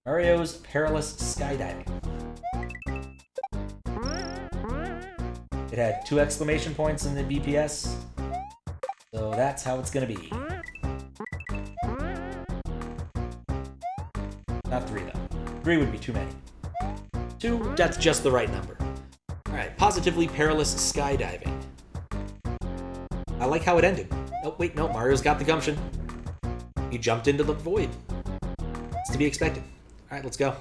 Mario's Perilous Skydiving. It had 2 exclamation points in the BPS, so that's how it's gonna be. Not 3, though. 3 would be too many. 2, that's just the right number. Alright, Positively Perilous Skydiving. I like how it ended. Oh, wait, no, Mario's got the gumption. He jumped into the void. It's to be expected. Alright, let's go.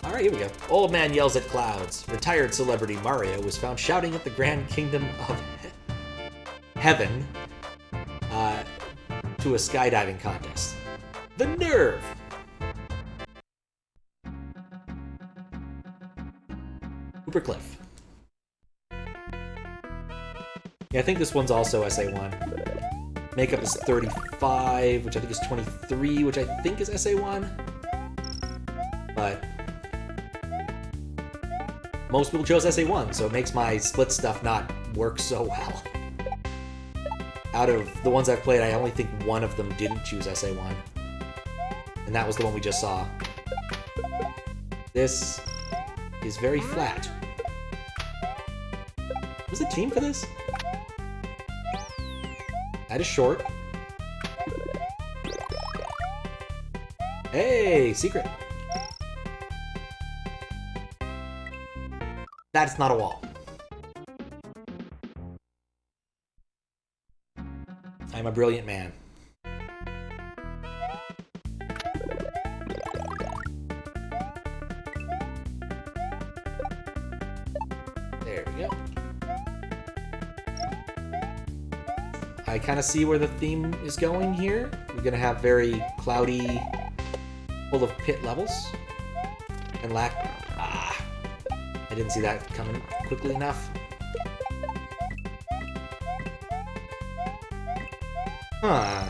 Alright, here we go. Old man yells at clouds. Retired celebrity Mario was found shouting at the Grand Kingdom of Heaven to a skydiving contest. The nerve! Cooper Cliff. Yeah, I think this one's also SA1. Makeup is 35, which I think is 23, which I think is SA1. But most people chose SA1, so it makes my split stuff not work so well. Out of the ones I've played, I only think one of them didn't choose SA1. And that was the one we just saw. This is very flat. Was the team for this? That is short. Hey, secret. That's not a wall. I'm a brilliant man. There we go. I kind of see where the theme is going here. We're gonna have very cloudy, full of pit levels, and lack. I didn't see that coming quickly enough. Huh.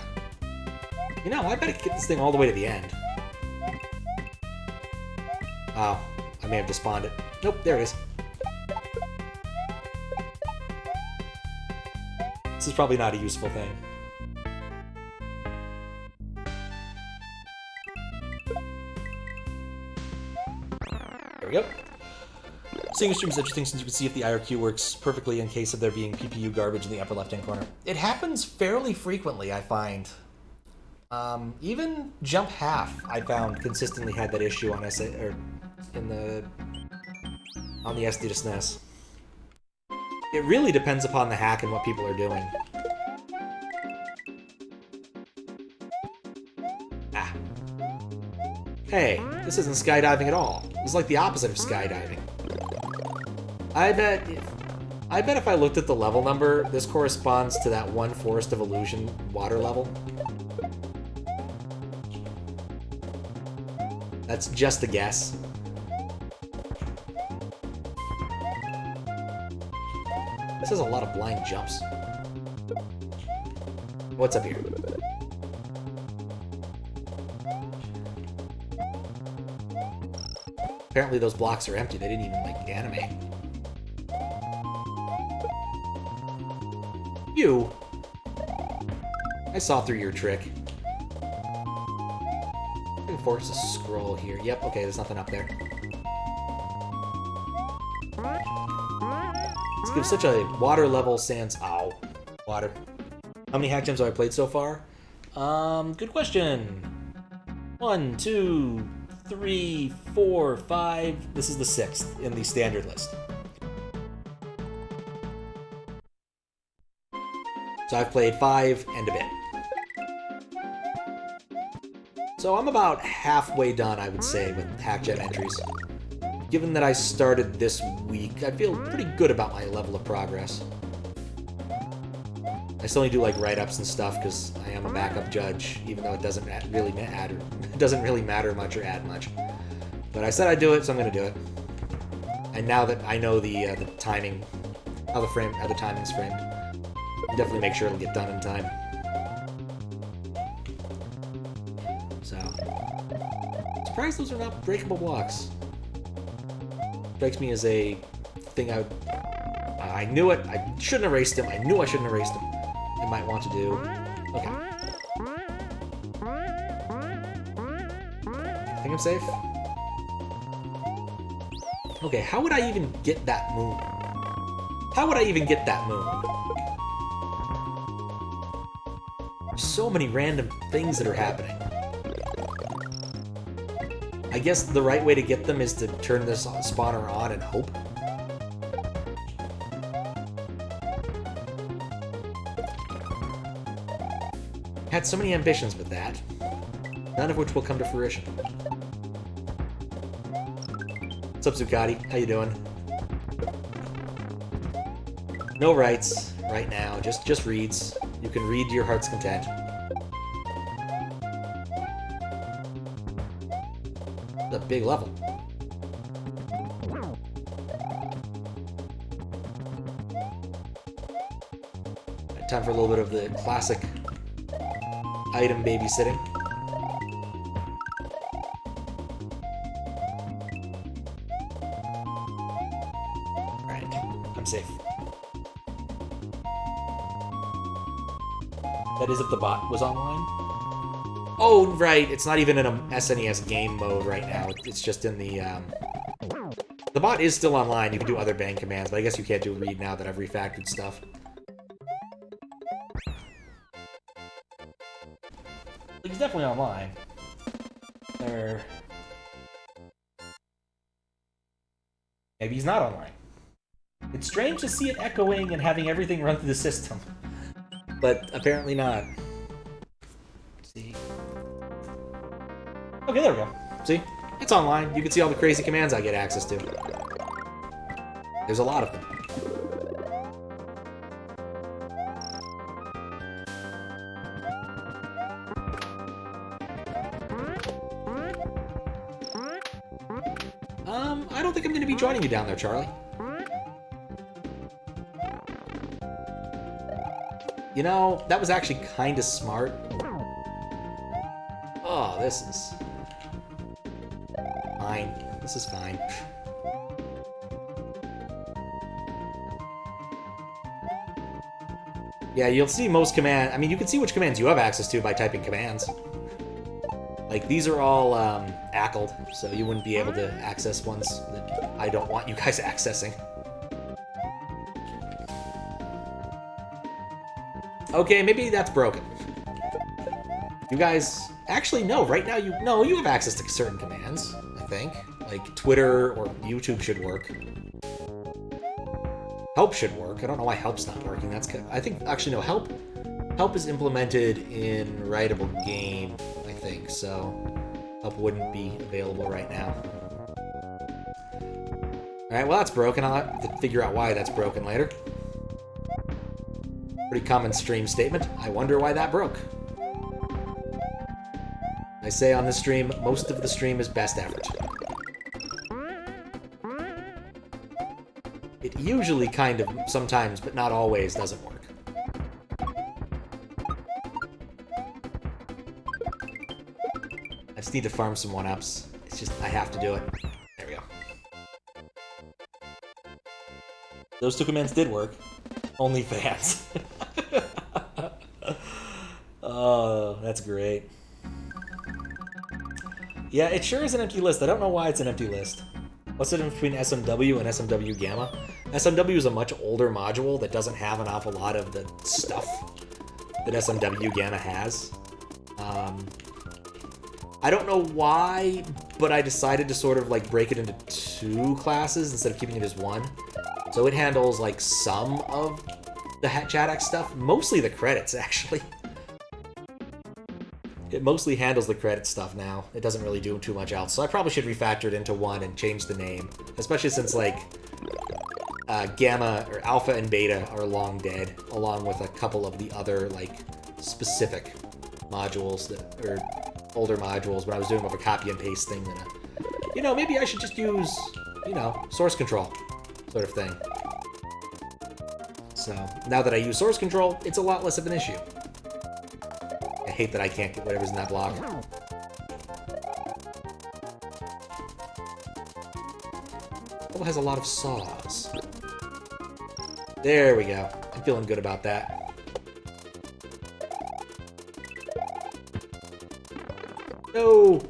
You know, I better get this thing all the way to the end. Oh, I may have despawned it. Nope, there it is. This is probably not a useful thing. There we go. Seeing a stream is interesting since you can see if the IRQ works perfectly in case of there being PPU garbage in the upper left-hand corner. It happens fairly frequently, I find. Even Jump Half, I found, consistently had that issue on on the SD to SNES. It really depends upon the hack and what people are doing. Ah. Hey, this isn't skydiving at all. It's like the opposite of skydiving. I bet if I looked at the level number, this corresponds to that one Forest of Illusion water level. That's just a guess. This has a lot of blind jumps. What's up here? Apparently those blocks are empty. They didn't even, like, animate. You! I saw through your trick. I can force a scroll here. Yep, okay, there's nothing up there. This gives such a water level sans... Ow. Water. How many hack gems have I played so far? Good question. 1, 2, 3, 4, 5. This is the 6th in the standard list. So I've played 5 and a bit. So I'm about halfway done, I would say, with hack gem entries. Given that I started this week, I feel pretty good about my level of progress. I still need to do like write-ups and stuff because I am a backup judge, even though it doesn't really matter. It doesn't really matter much or add much. But I said I'd do it, so I'm gonna do it. And now that I know the timing, how the timing's framed, I'll definitely make sure it'll get done in time. So, surprised those are not breakable blocks. Strikes me as a thing I knew it. I shouldn't have erased him. I knew I shouldn't have erased him. I might want to do. Okay. I think I'm safe. Okay, how would I even get that moon? How would I even get that moon? So many random things that are happening. I guess the right way to get them is to turn this spawner on and hope. Had so many ambitions with that, none of which will come to fruition. What's up, Zuccotti? How you doing? No rights right now, just reads. You can read to your heart's content. A big level. Time for a little bit of the classic item babysitting. Alright, I'm safe. That is if the bot was online. Oh, right, it's not even in a SNES game mode right now. It's just in the, The bot is still online. You can do other bang commands, but I guess you can't do read now that I've refactored stuff. He's definitely online. Or... maybe he's not online. It's strange to see it echoing and having everything run through the system. But apparently not. Let's see. Okay, there we go. See? It's online. You can see all the crazy commands I get access to. There's a lot of them. I don't think I'm going to be joining you down there, Charlie. You know, that was actually kind of smart. Oh, this is... fine. This is fine. Yeah, you'll see most commands... I mean, you can see which commands you have access to by typing commands. Like, these are all ACLed, so you wouldn't be able to access ones that I don't want you guys accessing. Okay, maybe that's broken. You guys... actually, no, right now you have access to certain commands, I think. Like, Twitter or YouTube should work. Help should work. I don't know why help's not working. That's good. I think, actually, no, help is implemented in writable game, I think, so help wouldn't be available right now. Alright, well, that's broken. I'll have to figure out why that's broken later. Pretty common stream statement. I wonder why that broke. I say on this stream, most of the stream is best effort. It usually kind of, sometimes, but not always, doesn't work. I just need to farm some 1-ups. It's just, I have to do it. There we go. Those two commands did work. Only fans. Oh, that's great. Yeah, it sure is an empty list. I don't know why it's an empty list. What's the difference between SMW and SMW Gamma? SMW is a much older module that doesn't have an awful lot of the stuff that SMW Gamma has. I don't know why, but I decided to sort of like break it into 2 classes instead of keeping it as 1. So it handles like some of the Chat stuff, mostly the credits actually. It mostly handles the credit stuff now. It doesn't really do too much else. So I probably should refactor it into 1 and change the name. Especially since, like, Gamma, or Alpha and Beta are long dead, along with a couple of the other, like, specific modules that are older modules. When I was doing more of a copy and paste thing than a... you know, maybe I should just use, you know, source control sort of thing. So, now that I use source control, it's a lot less of an issue. I hate that I can't get whatever's in that block. Level has a lot of saws. There we go. I'm feeling good about that. No!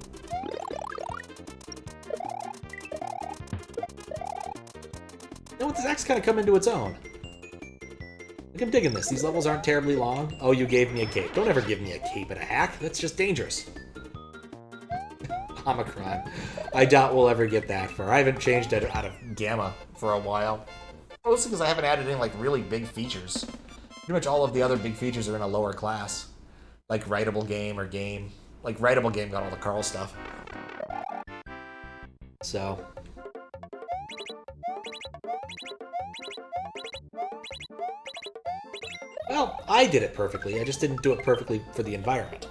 You know what, this act's kind of come into its own. Like, I'm digging this. These levels aren't terribly long. Oh, you gave me a cape. Don't ever give me a cape and a hack. That's just dangerous. Omicron. I doubt we'll ever get that far. I haven't changed it out of Gamma for a while. Mostly because I haven't added in, like, really big features. Pretty much all of the other big features are in a lower class. Like Writable Game or Game. Like, Writable Game got all the Carl stuff. So... well, I did it perfectly. I just didn't do it perfectly for the environment.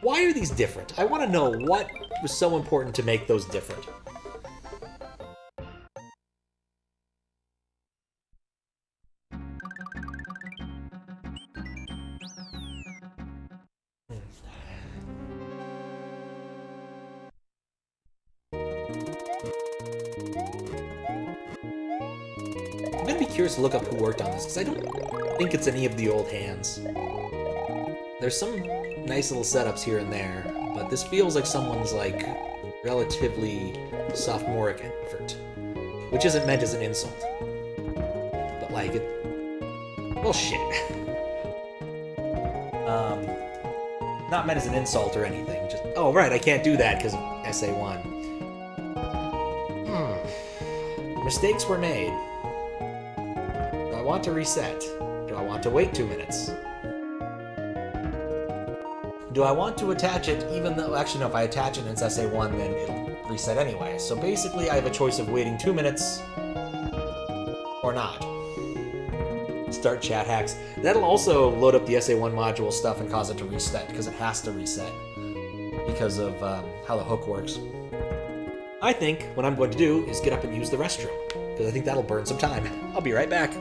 Why are these different? I want to know what was so important to make those different. I'm going to be curious to look up who worked on this, because I don't think it's any of the old hands. There's some nice little setups here and there, but this feels like someone's, like, relatively sophomoric effort. Which isn't meant as an insult. But, like, it... well, shit. Not meant as an insult or anything. Just, oh, right, I can't do that because of SA1. Mistakes were made. Do I want to reset? Do I want to wait 2 minutes? Do I want to attach it even though... actually, no, if I attach it and it's SA1, then it'll reset anyway. So basically, I have a choice of waiting 2 minutes or not. Start chat hacks. That'll also load up the SA1 module stuff and cause it to reset, because it has to reset because of how the hook works. I think what I'm going to do is get up and use the restroom, because I think that'll burn some time. I'll be right back.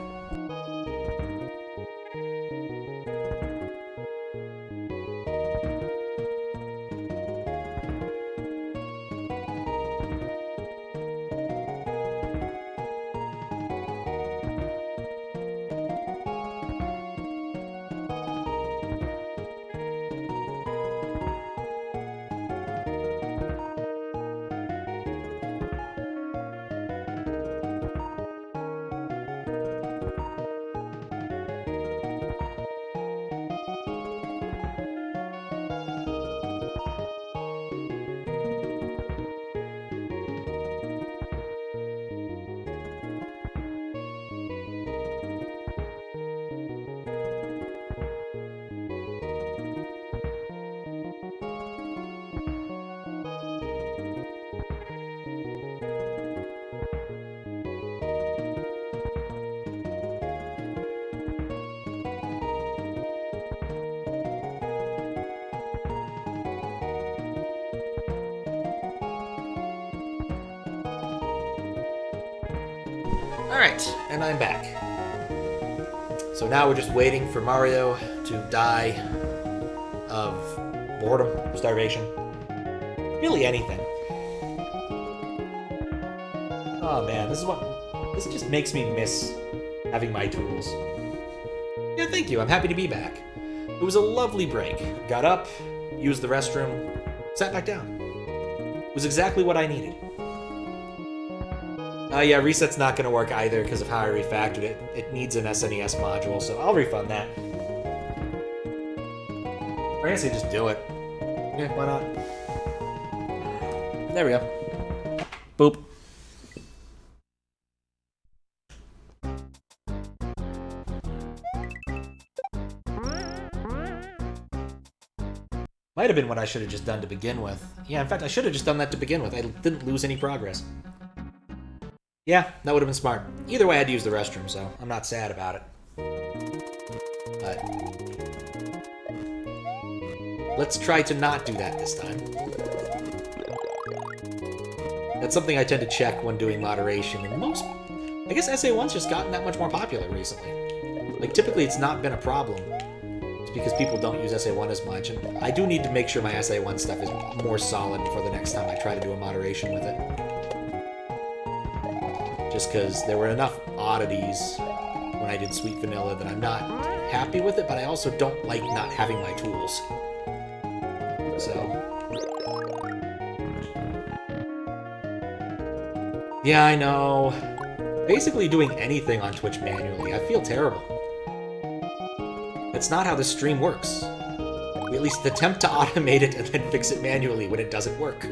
Alright, and I'm back. So now we're just waiting for Mario to die of boredom, starvation, really anything. Oh man, this just makes me miss having my tools. Yeah, thank you, I'm happy to be back. It was a lovely break. Got up, used the restroom, sat back down. It was exactly what I needed. Yeah, reset's not going to work either because of how I refactored it. It needs an SNES module, so I'll refund that. Or I guess I just do it. Yeah, why not? There we go. Boop. Might have been what I should have just done to begin with. Yeah, in fact, I should have just done that to begin with. I didn't lose any progress. Yeah, that would have been smart. Either way, I had to use the restroom, so I'm not sad about it. But let's try to not do that this time. That's something I tend to check when doing moderation, and I guess SA1's just gotten that much more popular recently. Like, typically it's not been a problem. It's because people don't use SA1 as much, and I do need to make sure my SA1 stuff is more solid before the next time I try to do a moderation with it. Just because there were enough oddities when I did Sweet Vanilla that I'm not happy with it, but I also don't like not having my tools. So... yeah, I know. Basically doing anything on Twitch manually, I feel terrible. That's not how this stream works. We at least attempt to automate it and then fix it manually when it doesn't work. There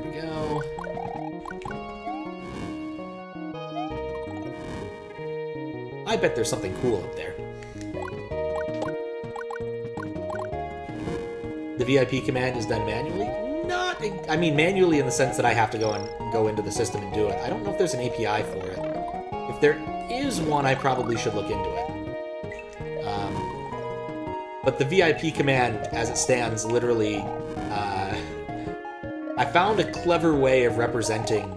we go. I bet there's something cool up there. The VIP command is done manually? Not, I mean manually in the sense that I have to go into the system and do it. I don't know if there's an API for it. If there is one, I probably should look into it. But the VIP command, as it stands, literally, I found a clever way of representing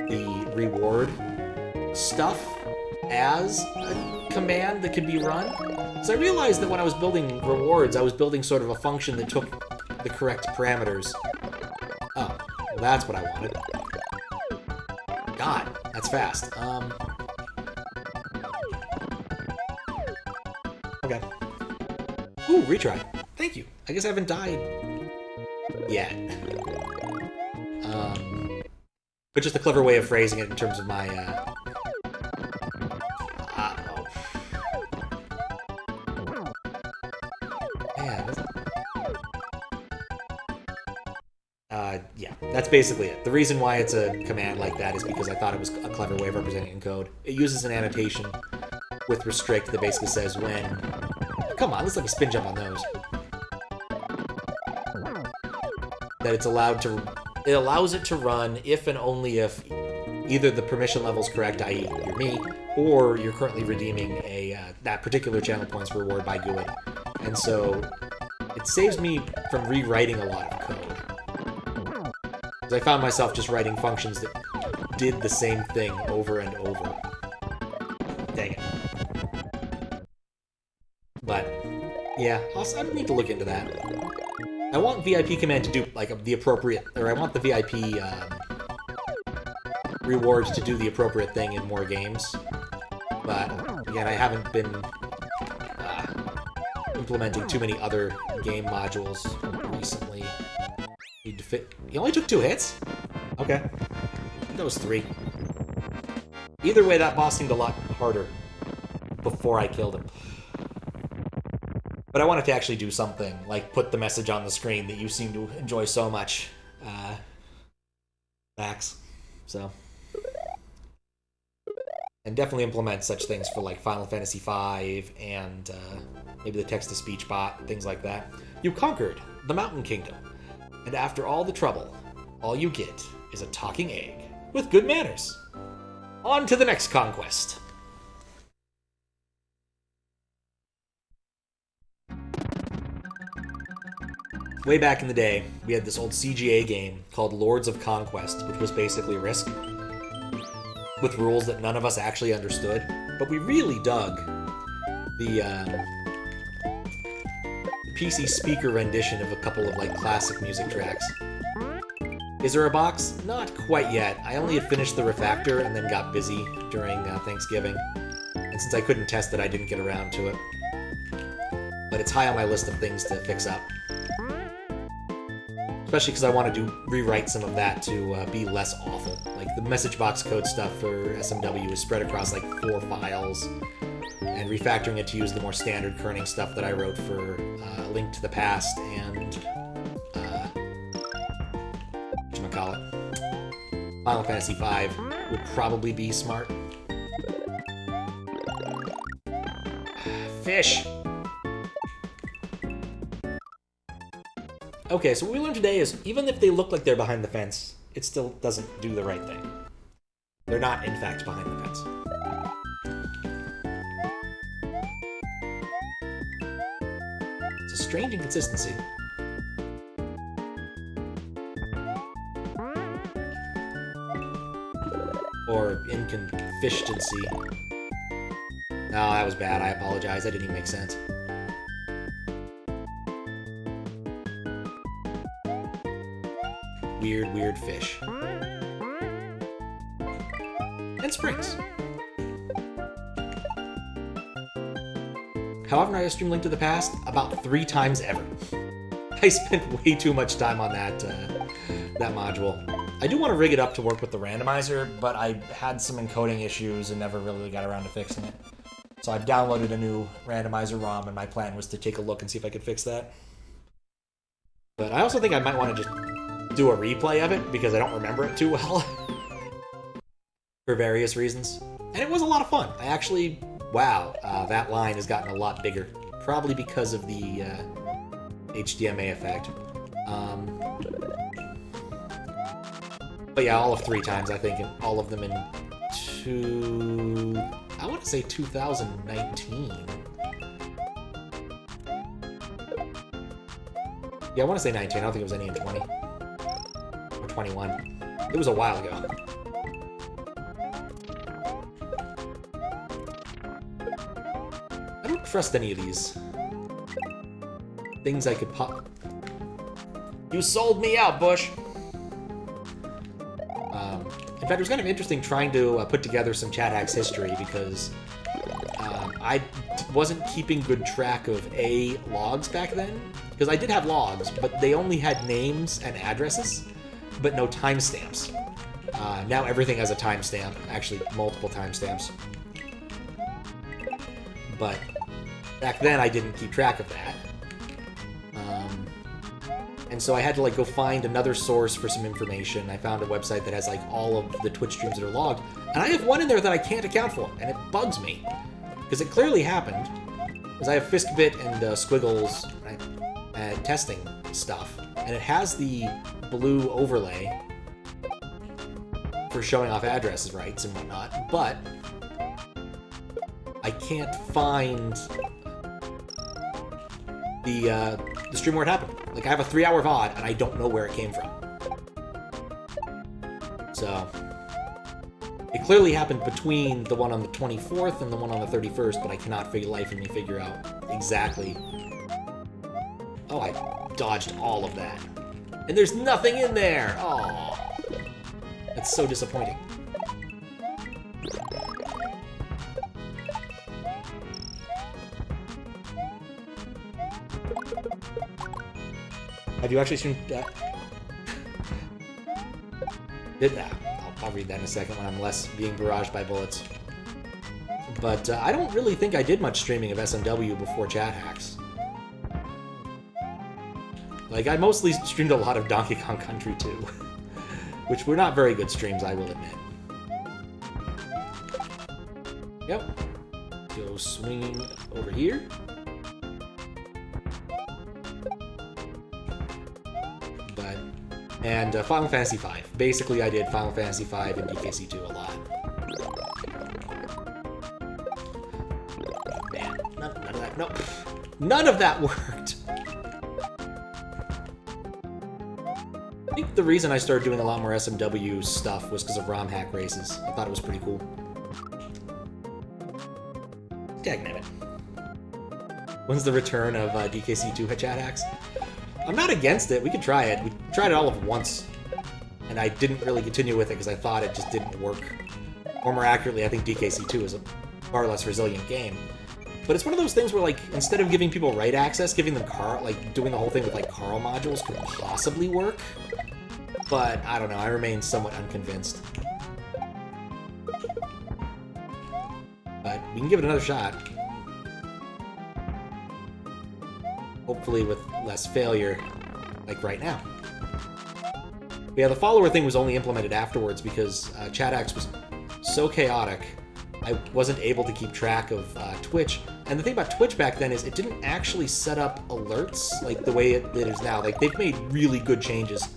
the reward stuff as a command that could be run. So I realized that when I was building rewards, I was building sort of a function that took the correct parameters. Oh, well, that's what I wanted. God, that's fast. Okay. Ooh, retry. Thank you. I guess I haven't died yet. But just a clever way of phrasing it in terms of my, yeah, that's basically it. The reason why it's a command like that is because I thought it was a clever way of representing it in code. It uses an annotation with restrict that basically says when... Come on, let's let me spin jump on those. That it's allowed to... It allows it to run if and only if either the permission level's correct, i.e. you're me, or you're currently redeeming a that particular channel points reward by GUID. And so it saves me from rewriting a lot of code. Because I found myself just writing functions that did the same thing over and over. Dang it. But, yeah, I need to look into that. I want VIP command to do, like, the appropriate... Or I want the VIP rewards to do the appropriate thing in more games. But, again, I haven't been implementing too many other game modules recently. Need to fit... He only took 2 hits? Okay. That was 3. Either way, that boss seemed a lot harder before I killed him. But I wanted to actually do something, like put the message on the screen that you seem to enjoy so much, Max. So... And definitely implement such things for, like, Final Fantasy V and maybe the text-to-speech bot, things like that. You conquered the Mountain Kingdom. And after all the trouble, all you get is a talking egg with good manners. On to the next conquest. Way back in the day, we had this old CGA game called Lords of Conquest, which was basically Risk, with rules that none of us actually understood. But we really dug the PC speaker rendition of a couple of, like, classic music tracks. Is there a box? Not quite yet. I only had finished the refactor and then got busy during Thanksgiving. And since I couldn't test it, I didn't get around to it. But it's high on my list of things to fix up. Especially because I want to rewrite some of that to be less awful. Like, the message box code stuff for SMW is spread across, like, 4 files. And refactoring it to use the more standard kerning stuff that I wrote for Link to the Past and... whatchamacallit? Final Fantasy V would probably be smart. Fish! Okay, so what we learned today is, even if they look like they're behind the fence, it still doesn't do the right thing. They're not, in fact, behind the fence. It's a strange inconsistency. Or inconsistency. No, that was bad. I apologize. That didn't even make sense. Weird, weird fish. and springs. How often I stream Link to the Past? About 3 times ever. I spent way too much time on that module. I do want to rig it up to work with the randomizer, but I had some encoding issues and never really got around to fixing it. So I've downloaded a new randomizer ROM, and my plan was to take a look and see if I could fix that. But I also think I might want to just do a replay of it, because I don't remember it too well. For various reasons. And it was a lot of fun. I actually, wow, that line has gotten a lot bigger. Probably because of the HDMA effect. But yeah, all of 3 times, I think, and all of them in I want to say 2019. Yeah, I want to say 19. I don't think it was any in 20. Or 21. It was a while ago. I don't trust any of these things I could pop. You sold me out, Bush! In fact, it was kind of interesting trying to put together some Chat Hacks history, because I wasn't keeping good track of logs back then. Because I did have logs, but they only had names and addresses, but no timestamps. Now everything has a timestamp, actually multiple timestamps. But back then I didn't keep track of that. And so I had to like go find another source for some information. I found a website that has like all of the Twitch streams that are logged, and I have one in there that I can't account for, and it bugs me because it clearly happened. Because I have Fiskbit and Squiggles testing stuff, and it has the blue overlay for showing off addresses rights and whatnot, but I can't find the stream where it happened. Like, I have a 3-hour VOD, and I don't know where it came from. So, it clearly happened between the one on the 24th and the one on the 31st, but I cannot figure out exactly. Oh, I dodged all of that. And there's nothing in there! Oh, that's so disappointing. Have you actually seen that? I'll read that in a second when I'm less being barraged by bullets. But I don't really think I did much streaming of SMW before Chat Hacks. Like, I mostly streamed a lot of Donkey Kong Country 2, which were not very good streams, I will admit. Yep. Go swinging over here. And Final Fantasy V. Basically, I did Final Fantasy V and DKC2 a lot. Man, none of that, nope. None of that worked! I think the reason I started doing a lot more SMW stuff was because of ROM hack races. I thought it was pretty cool. Dagnabbit. When's the return of DKC2 at Chat Hacks? I'm not against it. We could try it. We tried it all of once, and I didn't really continue with it because I thought it just didn't work. Or more accurately, I think DKC2 is a far less resilient game. But it's one of those things where, like, instead of giving people write access, giving them doing the whole thing with, like, Carl modules could possibly work. But, I don't know. I remain somewhat unconvinced. But we can give it another shot. Hopefully with less failure, like right now. But yeah, the follower thing was only implemented afterwards because Chat Hacks was so chaotic, I wasn't able to keep track of Twitch. And the thing about Twitch back then is it didn't actually set up alerts like the way it is now. Like, they've made really good changes.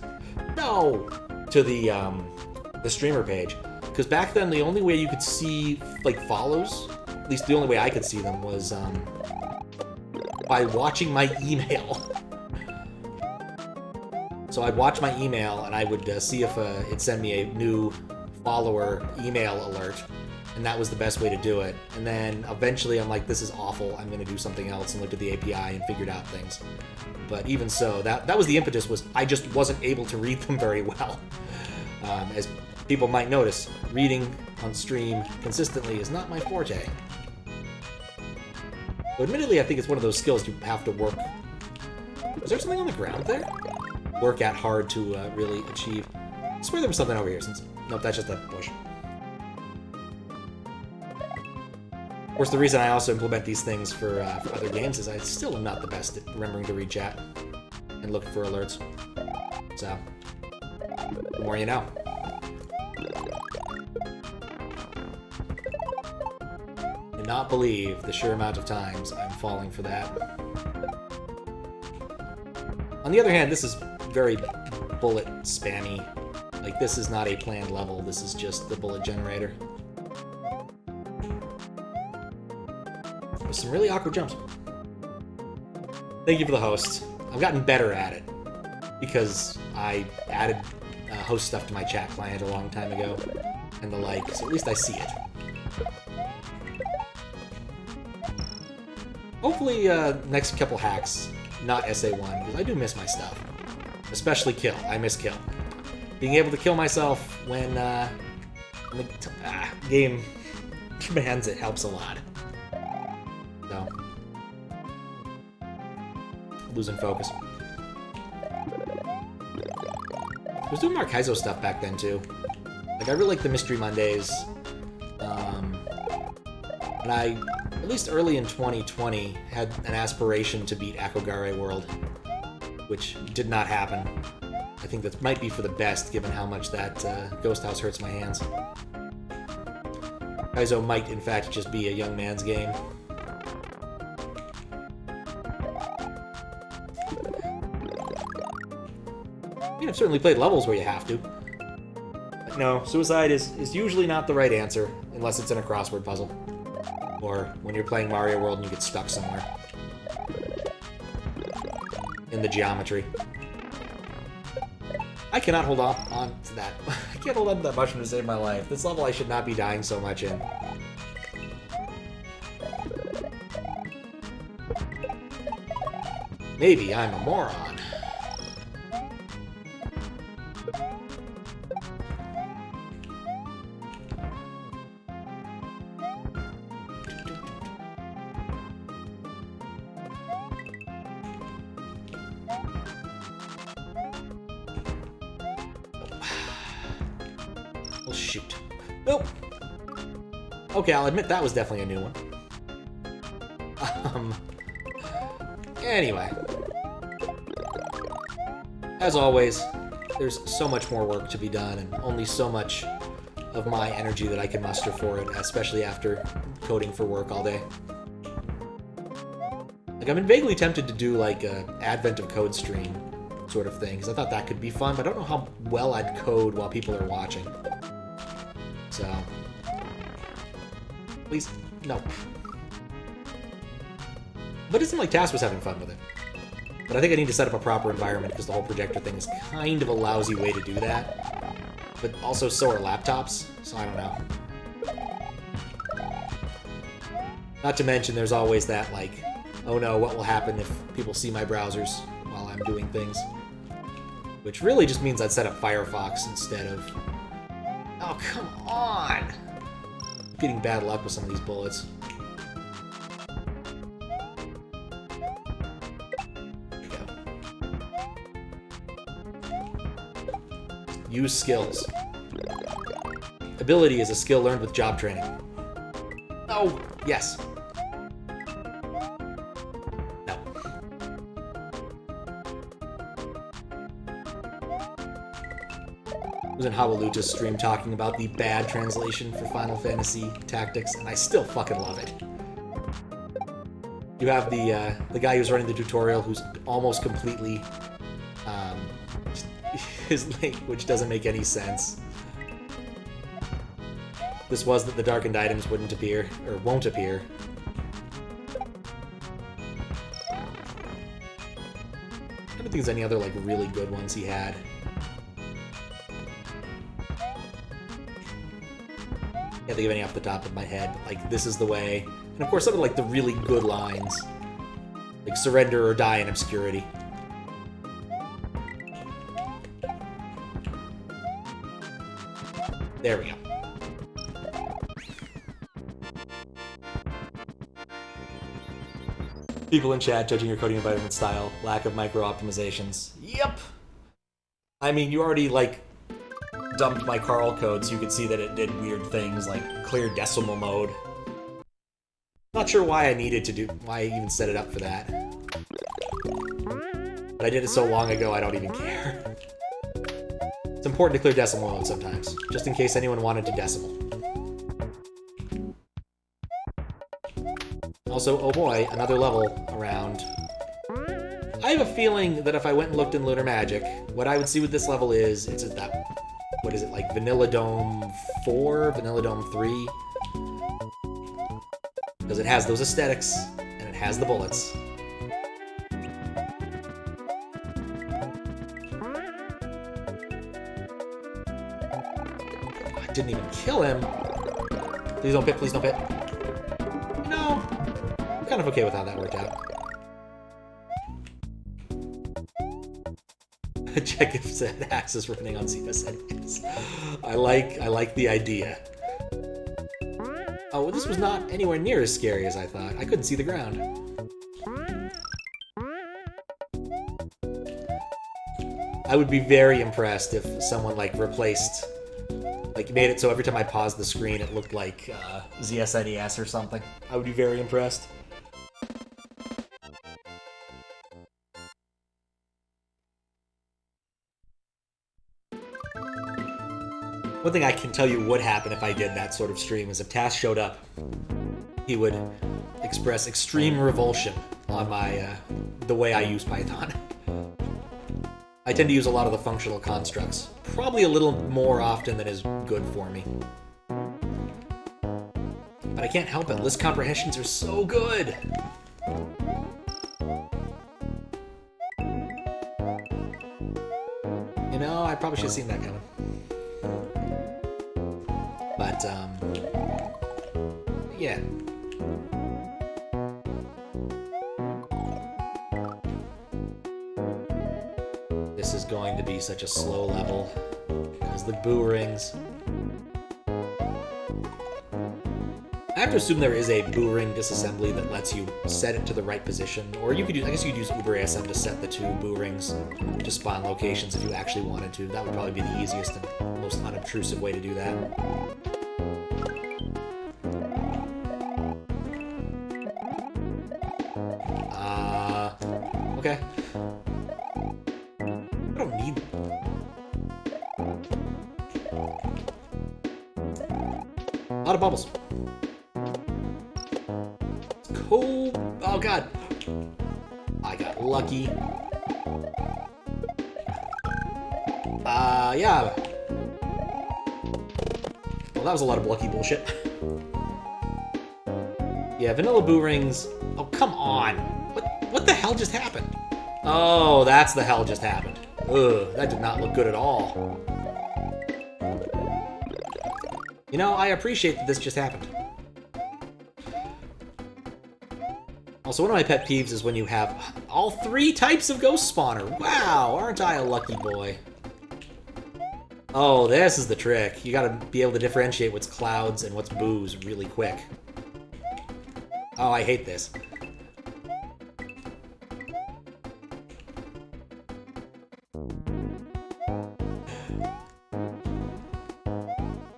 No! To the streamer page. Because back then, the only way you could see, like, follows, at least the only way I could see them was, by watching my email. So I'd watch my email and I would see if it sent me a new follower email alert, and that was the best way to do it. And then eventually I'm like, this is awful, I'm going to do something else, and looked at the API and figured out things. But even so, that was the impetus, was I just wasn't able to read them very well. As People might notice, reading on stream consistently is not my forte. So admittedly, I think it's one of those skills you have to work. Was there something on the ground there? Work at hard to really achieve. I swear there was something over here since... Nope, that's just a bush. Of course, the reason I also implement these things for other games is I still am not the best at remembering to read chat and look for alerts. So, the more you know. Cannot believe the sheer amount of times I'm falling for that. On the other hand, this is very bullet spammy. Like, this is not a planned level, this is just the bullet generator. There's some really awkward jumps. Thank you for the host. I've gotten better at it because I added host stuff to my chat client a long time ago and the like, so at least I see it. Hopefully, next couple hacks, not SA1, because I do miss my stuff. Especially kill. I miss kill. Being able to kill myself when the game commands it helps a lot. So, losing focus. I was doing more Kaizo stuff back then, too. Like, I really like the Mystery Mondays. And I, at least early in 2020, had an aspiration to beat Akogare World, which did not happen. I think that might be for the best, given how much that Ghost House hurts my hands. Kaizo might, in fact, just be a young man's game. I mean, I've certainly played levels where you have to. But no, suicide is usually not the right answer, unless it's in a crossword puzzle. Or when you're playing Mario World and you get stuck somewhere. In the geometry. I cannot hold on to that. I can't hold on to that mushroom to save my life. This level I should not be dying so much in. Maybe I'm a moron. Well, shoot. Nope. Okay, I'll admit that was definitely a new one. Anyway. As always, there's so much more work to be done, and only so much of my energy that I can muster for it, especially after coding for work all day. Like, I've been vaguely tempted to do, like, a Advent of Code stream sort of thing, because I thought that could be fun, but I don't know how well I'd code while people are watching. So... Please, no. But it seemed like Tass was having fun with it. But I think I need to set up a proper environment, because the whole projector thing is kind of a lousy way to do that. But also, so are laptops, so I don't know. Not to mention, there's always that, like, oh no, what will happen if people see my browsers while I'm doing things? Which really just means I'd set up Firefox instead of... Oh, come on! I'm getting bad luck with some of these bullets. Use skills. Ability is a skill learned with job training. Oh, yes. No. I was in Hawaluta's stream talking about the bad translation for Final Fantasy Tactics, and I still fucking love it. You have the guy who's running the tutorial who's almost completely... his language doesn't make any sense. This was that the darkened items wouldn't appear, or won't appear. I don't think there's any other, like, really good ones he had. Can't think of any off the top of my head, but, like, this is the way. And of course, some of, like, the really good lines. Like, surrender or die in obscurity. There we go. People in chat judging your coding environment style, lack of micro-optimizations. Yep! I mean, you already, like, dumped my Carl code so you could see that it did weird things, like clear decimal mode. Not sure why I even set it up for that. But I did it so long ago, I don't even care. It's important to clear decimal mode sometimes, just in case anyone wanted to decimal. Also, oh boy, another level around. I have a feeling that if I went and looked in Lunar Magic, what I would see with this level is, it's at that, what is it, like Vanilla Dome 4, Vanilla Dome 3? Because it has those aesthetics, and it has the bullets. I didn't even kill him. Please don't pit, please don't pit. No. I'm kind of okay with how that worked out. Check if Z-Ax is running on CSNs. I like the idea. Oh, well, this was not anywhere near as scary as I thought. I couldn't see the ground. I would be very impressed if someone, like, replaced... Like, made it so every time I paused the screen, it looked like ZSNES or something. I would be very impressed. One thing I can tell you would happen if I did that sort of stream is if Tass showed up, he would express extreme revulsion on my the way I use Python. I tend to use a lot of the functional constructs, probably a little more often than is good for me. But I can't help it, list comprehensions are so good! You know, I probably should have seen that coming. But, yeah. This is going to be such a slow level, because the boo rings. I have to assume there is a boo ring disassembly that lets you set it to the right position, or you could use, I guess you could use UberASM to set the two boo rings to spawn locations if you actually wanted to. That would probably be the easiest and most unobtrusive way to do that. Okay. I don't need... A lot of bubbles. It's cool. Oh god. I got lucky. Yeah. Well, that was a lot of lucky bullshit. Yeah, vanilla boo rings. Oh, come on. What the hell just happened? Oh, that's the hell just happened. Ugh, that did not look good at all. You know, I appreciate that this just happened. Also, one of my pet peeves is when you have all three types of ghost spawner. Wow, aren't I a lucky boy? Oh, this is the trick. You gotta be able to differentiate what's clouds and what's boos really quick. Oh, I hate this.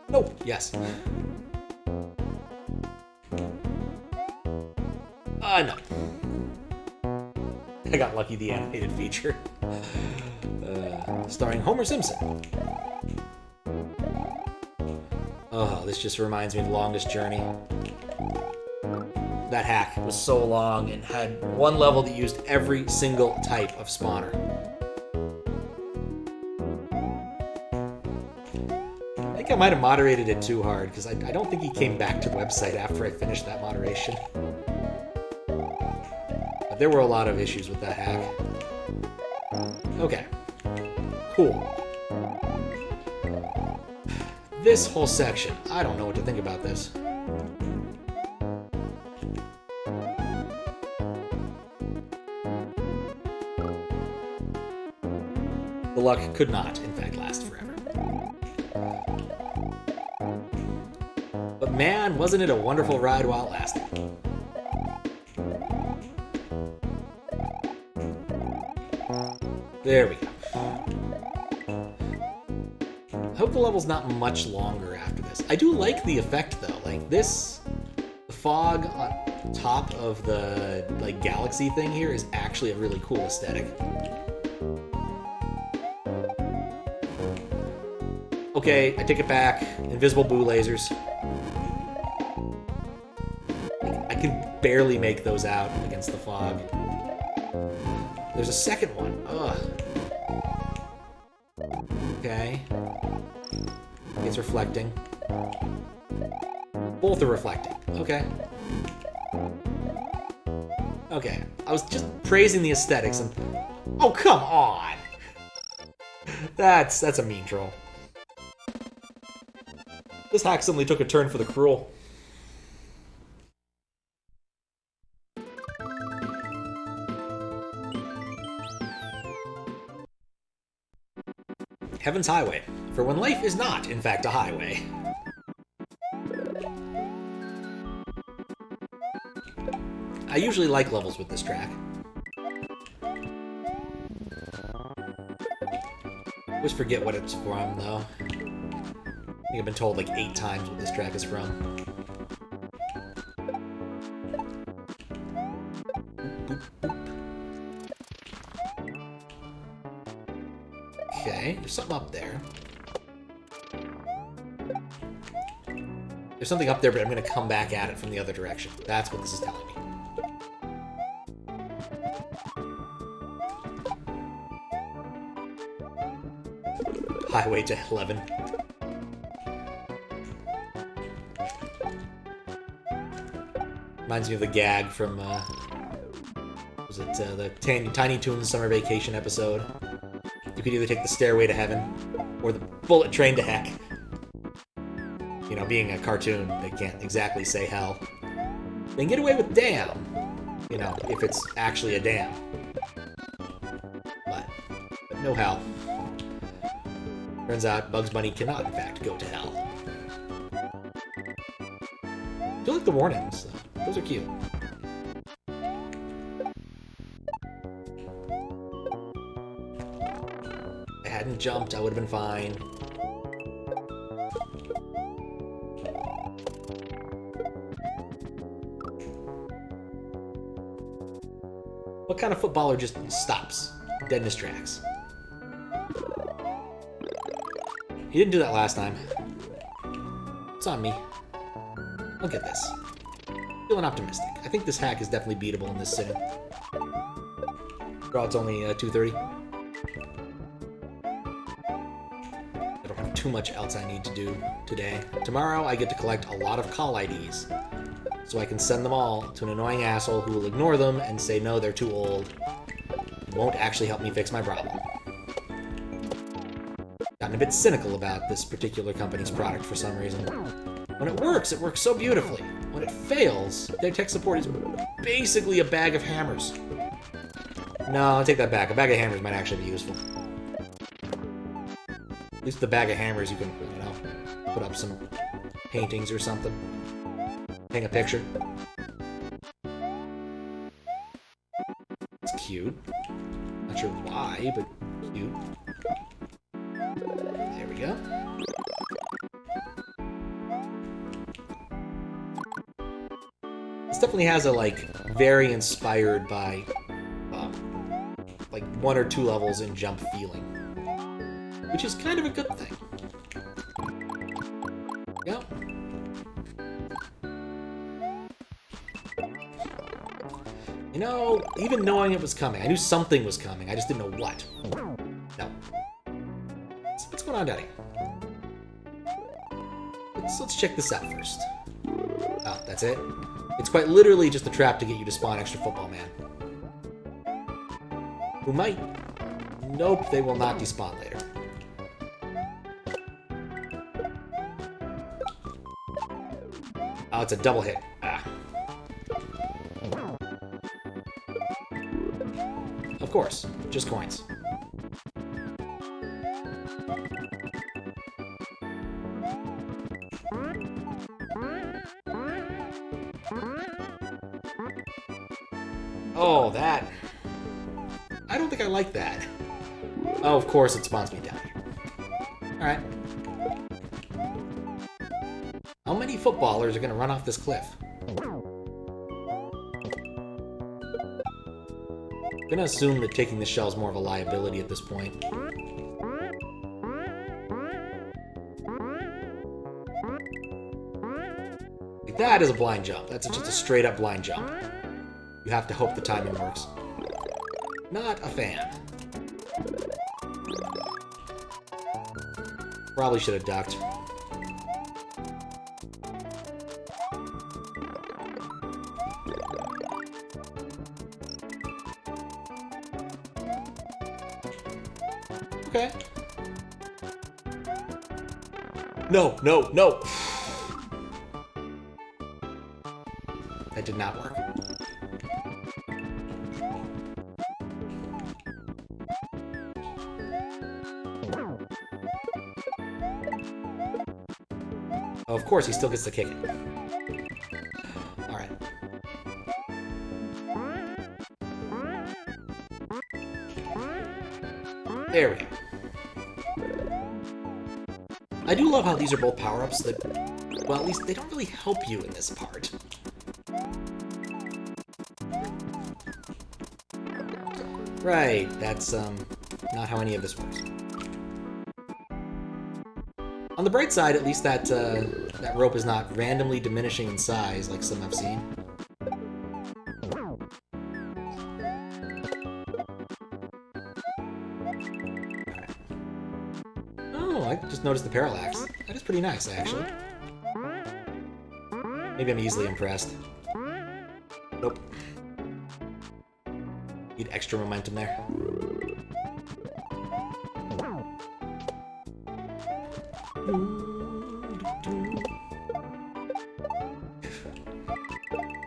No! Yes. No. I got lucky the animated feature. Starring Homer Simpson. Oh, this just reminds me of Longest Journey. That hack was so long and had one level that used every single type of spawner. I think I might have moderated it too hard, because I don't think he came back to the website after I finished that moderation. But there were a lot of issues with that hack. Okay. Cool. This whole section, I don't know what to think about this. The luck could not, in fact, last forever. Man, wasn't it a wonderful ride while it lasted. There we go. I hope the level's not much longer after this. I do like the effect, though. Like, this... The fog on top of the, like, galaxy thing here is actually a really cool aesthetic. Okay, I take it back. Invisible boo lasers. I can barely make those out against the fog. There's a second one. Ugh. Okay. It's reflecting. Both are reflecting. Okay. Okay. I was just praising the aesthetics and... Oh, come on! That's a mean troll. This hack suddenly took a turn for the cruel. Heaven's Highway, for when life is not, in fact, a highway. I usually like levels with this track. Always forget what it's from, though. I think I've been told like 8 times what this track is from. Okay, there's something up there. There's something up there, but I'm going to come back at it from the other direction. That's what this is telling me. Highway to 11. Reminds me of the gag from, was it the Tiny Toons Summer Vacation episode? You could either take the Stairway to Heaven or the Bullet Train to Heck. You know, being a cartoon, they can't exactly say hell. They can get away with damn, you know, if it's actually a dam. But no hell. Turns out Bugs Bunny cannot, in fact, go to hell. I do like the warnings, though. Those are cute. If I hadn't jumped, I would have been fine. What kind of footballer just stops dead in his tracks? He didn't do that last time. It's on me. Look at this. Feeling optimistic. I think this hack is definitely beatable in this sitting. Draw, it's only 2:30. I don't have too much else I need to do today. Tomorrow I get to collect a lot of call IDs, so I can send them all to an annoying asshole who will ignore them and say no, they're too old. It won't actually help me fix my problem. Gotten a bit cynical about this particular company's product for some reason. When it works so beautifully. When it fails, their tech support is basically a bag of hammers. No, I'll take that back. A bag of hammers might actually be useful. At least the bag of hammers you can, you know, put up some paintings or something. Hang a picture. It's cute. Not sure why, but cute. There we go. This definitely has a, like, very inspired by, like, 1 or 2 levels in jump feeling. Which is kind of a good thing. Yep. You know, even knowing it was coming, I knew something was coming, I just didn't know what. No. What's going on down here? Let's check this out first. Oh, that's it? It's quite literally just a trap to get you to spawn extra football man. Who might... Nope, they will not despawn later. Oh, it's a double hit. Ah. Of course, just coins. Oh, that. I don't think I like that. Oh, of course it spawns me down here. Alright. How many footballers are going to run off this cliff? I'm going to assume that taking the shell is more of a liability at this point. Like, that is a blind jump. That's just a straight up blind jump. You have to hope the timing works. Not a fan. Probably should have ducked. Okay. No, no, no! That did not work. Oh, of course, he still gets to kick it. Alright. There we go. I do love how these are both power-ups that, well, at least they don't really help you in this part. Right, that's, not how any of this works. On the bright side, at least that, that rope is not randomly diminishing in size like some I've seen. Oh, I just noticed the parallax. That is pretty nice, actually. Maybe I'm easily impressed. Nope. Need extra momentum there.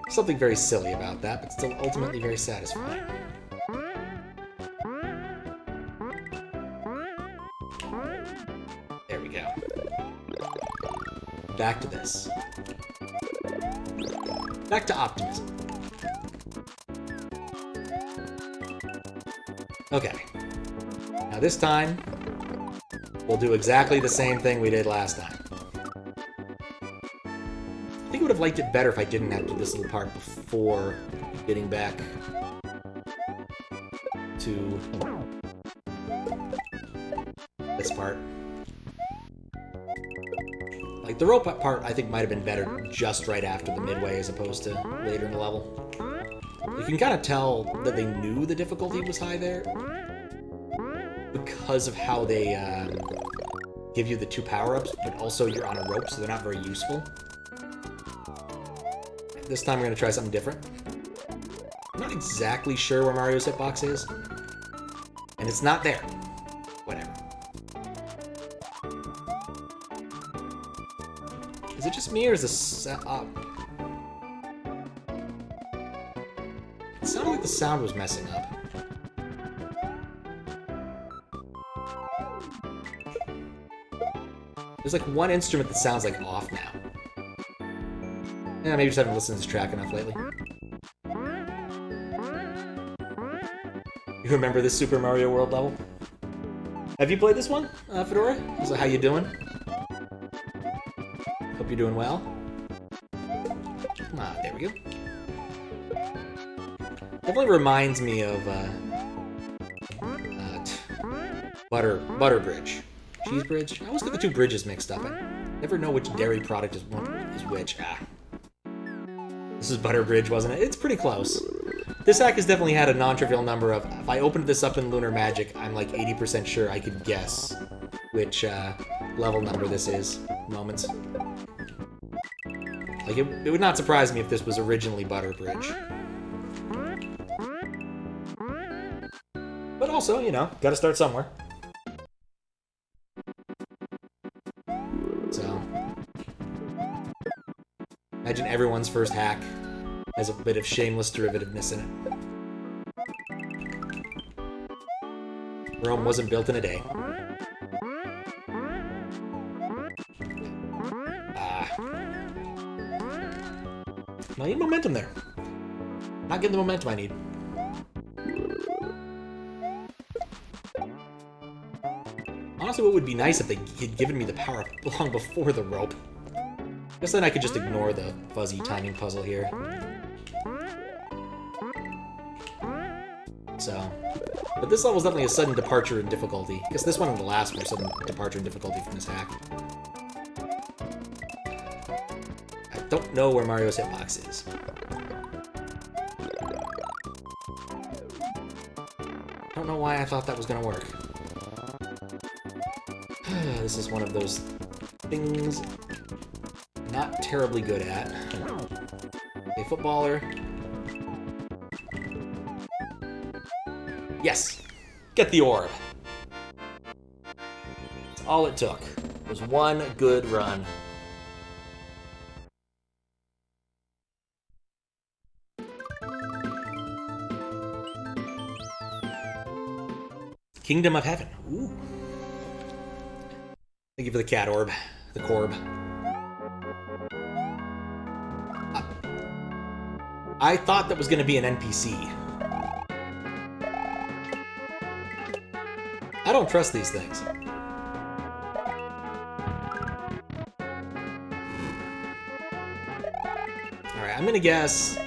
Something very silly about that, but still ultimately very satisfying. There we go. Back to this. Back to optimism. Okay. Now this time, we'll do exactly the same thing we did last time. I think I would have liked it better if I didn't have to do this little part before getting back to this part. Like, the rope part, I think, might have been better just right after the midway as opposed to later in the level. You can kind of tell that they knew the difficulty was high there because of how they give you the two power-ups, but also you're on a rope, so they're not very useful. This time we're going to try something different. I'm not exactly sure where Mario's hitbox is, and it's not there. Whatever. Is it just me, or is this... It sounded like the sound was messing up. There's like one instrument that sounds like off now. Yeah, maybe just haven't listened to this track enough lately. You remember this Super Mario World level? Have you played this one, Fedora? So how you doing? Hope you're doing well. Ah, there we go. Definitely reminds me of Butter Bridge. Cheese Bridge? I always get the two bridges mixed up. I never know which dairy product is which. Ah. This is Butter Bridge, wasn't it? It's pretty close. This hack has definitely had a non-trivial number of, if I opened this up in Lunar Magic, I'm like 80% sure I could guess which level number this is. Moments. Like, it would not surprise me if this was originally Butter Bridge. But also, you know, gotta start somewhere. So, imagine everyone's first hack has a bit of shameless derivativeness in it. Rome wasn't built in a day. I need momentum there. Not getting the momentum I need. Honestly, what would be nice if they had given me the power long before the rope. Guess then I could just ignore the fuzzy timing puzzle here. So, but this level is definitely a sudden departure in difficulty. I guess this one and the last were sudden departure in difficulty from this hack. I don't know where Mario's hitbox is. I don't know why I thought that was gonna work. This is one of those things I'm not terribly good at. A footballer. Yes! Get the orb! That's all it took. It was one good run. Kingdom of Heaven. Ooh. Thank you for the cat orb. The corb. I thought that was going to be an NPC. I don't trust these things. Alright, I'm going to guess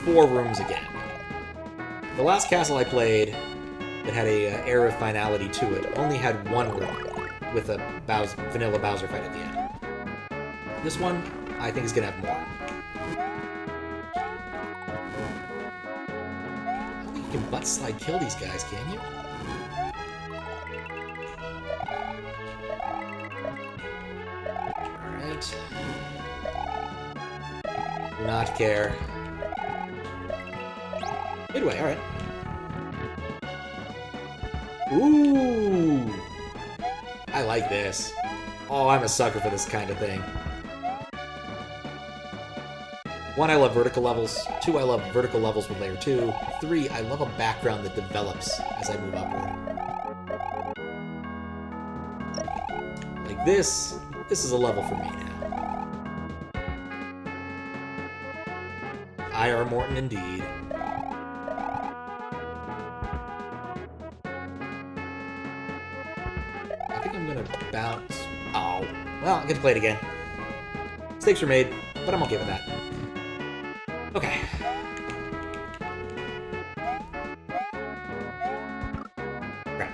4 rooms again. The last castle I played that had a air of finality to it only had 1 room with a vanilla Bowser fight at the end. This one, I think, is going to have more. I don't think you can butt slide kill these guys, can you? Alright. Do not care. Midway, alright. Ooh! I like this. Oh, I'm a sucker for this kind of thing. 1, I love vertical levels. 2, I love vertical levels with layer 2. 3, I love a background that develops as I move upward. Like this is a level for me now. I.R. Morton indeed. I think I'm gonna bounce. Oh. Well, I'm gonna play it again. Mistakes were made, but I'm okay with that. Okay. Crap.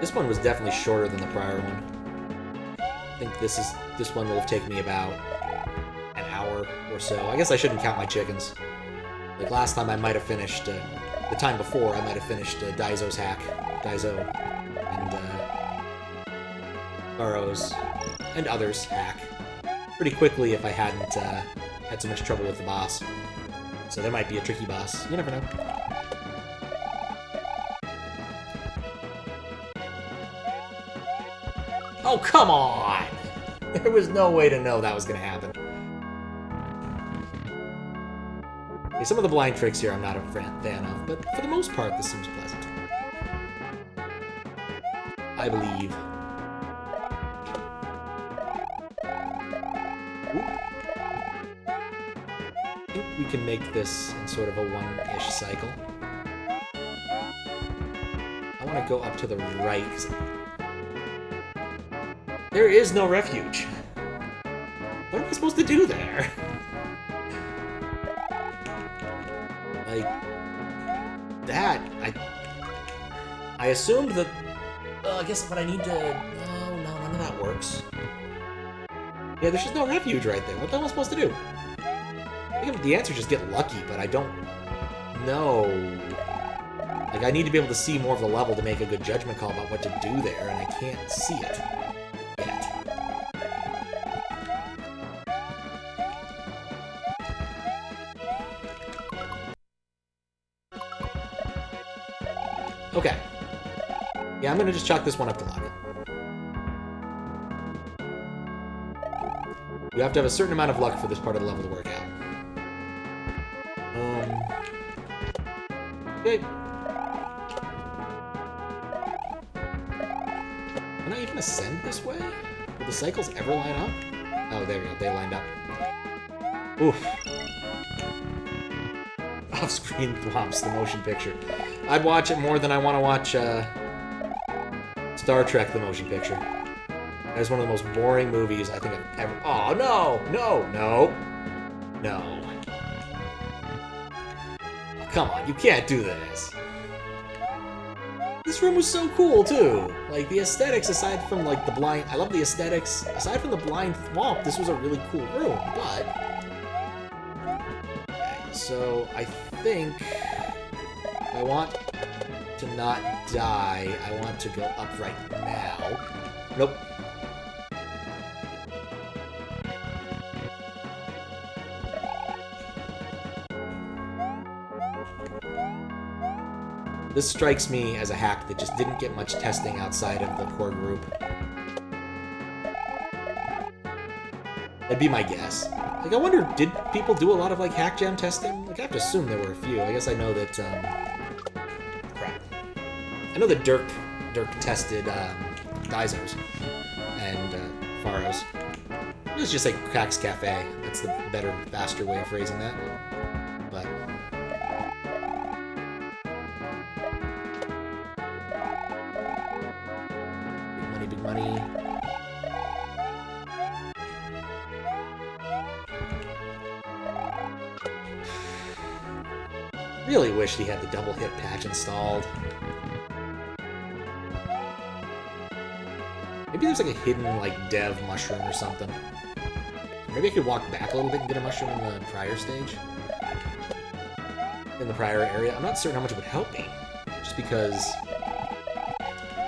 This one was definitely shorter than the prior one. I think this one will have taken me about an hour or so. I guess I shouldn't count my chickens. Like last time I might have finished, the time before I might have finished Daizo's hack. Daizo and Burrows and others' hack pretty quickly if I hadn't had so much trouble with the boss. So there might be a tricky boss. You never know. Oh, come on! There was no way to know that was going to happen. Okay, some of the blind tricks here I'm not a fan of, but for the most part, this seems pleasant. I believe. I think we can make this in sort of a 1-ish cycle. I want to go up to the right. There is no refuge. What am I supposed to do there? Like that. I assumed that. I guess what I need to. No, none of that works. Yeah, there's just no refuge right there. What the hell am I supposed to do? I think the answer is just get lucky, but I don't know. Like, I need to be able to see more of the level to make a good judgment call about what to do there, and I can't see it yet. Okay. Yeah, I'm gonna just chalk this one up to luck. You have to have a certain amount of luck for this part of the level to work out. Okay. Can I even ascend this way? Will the cycles ever line up? Oh, there we go. They lined up. Oof. Off-screen thwomps the motion picture. I'd watch it more than I want to watch Star Trek: The Motion Picture. That is one of the most boring movies I think I've ever... Oh, no! No! No! No. Oh, come on, you can't do this. This room was so cool, too. Like, the aesthetics, aside from, like, the blind... I love the aesthetics. Aside from the blind swamp, this was a really cool room, but... Okay, so I think... I want to not die. I want to go up right now. Nope. This strikes me as a hack that just didn't get much testing outside of the core group. That'd be my guess. Like, I wonder, did people do a lot of, like, hack jam testing? Like, I have to assume there were a few. I guess I know that, crap. I know that Dirk tested, Dizos and, Faros. It was just like Crack's Cafe. That's the better, faster way of phrasing that. But... big money. Really wished he had the double hit patch installed. Maybe there's like a hidden like dev mushroom or something. Maybe I could walk back a little bit and get a mushroom in the prior stage. In the prior area. I'm not certain how much it would help me. Just because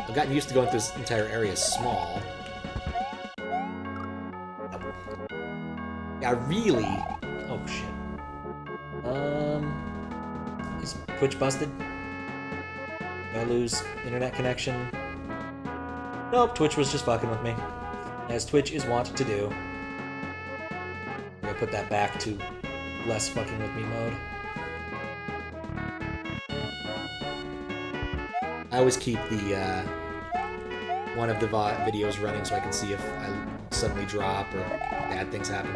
I've gotten used to going through this entire area small. Yeah, I really... Oh, shit. Is Twitch busted? Did I lose internet connection? Nope, Twitch was just fucking with me. As Twitch is wont to do. I'm gonna put that back to less fucking with me mode. I always keep the, one of the videos running so I can see if I suddenly drop or bad things happen.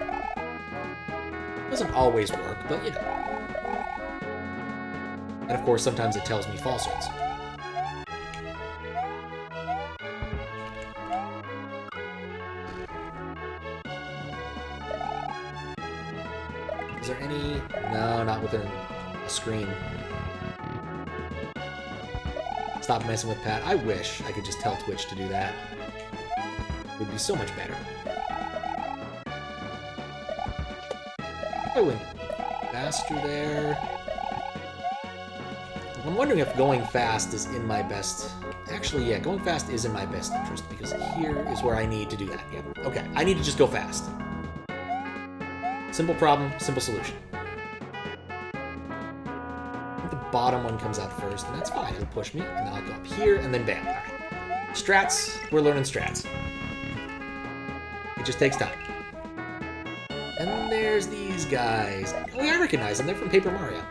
Doesn't always work, but you know. And of course, sometimes it tells me falsehoods. Is there any... No, not within a screen. Stop messing with Pat. I wish I could just tell Twitch to do that. It would be so much better. I went faster there. I'm wondering if going fast is in my best... Actually, yeah, going fast is in my best interest, because here is where I need to do that. Yep. Okay, I need to just go fast. Simple problem, simple solution. The bottom one comes out first, and that's fine. It'll push me, and then I'll go up here, and then bam. All right. Strats, we're learning strats. It just takes time. And there's these guys. Oh, yeah, I recognize them. They're from Paper Mario.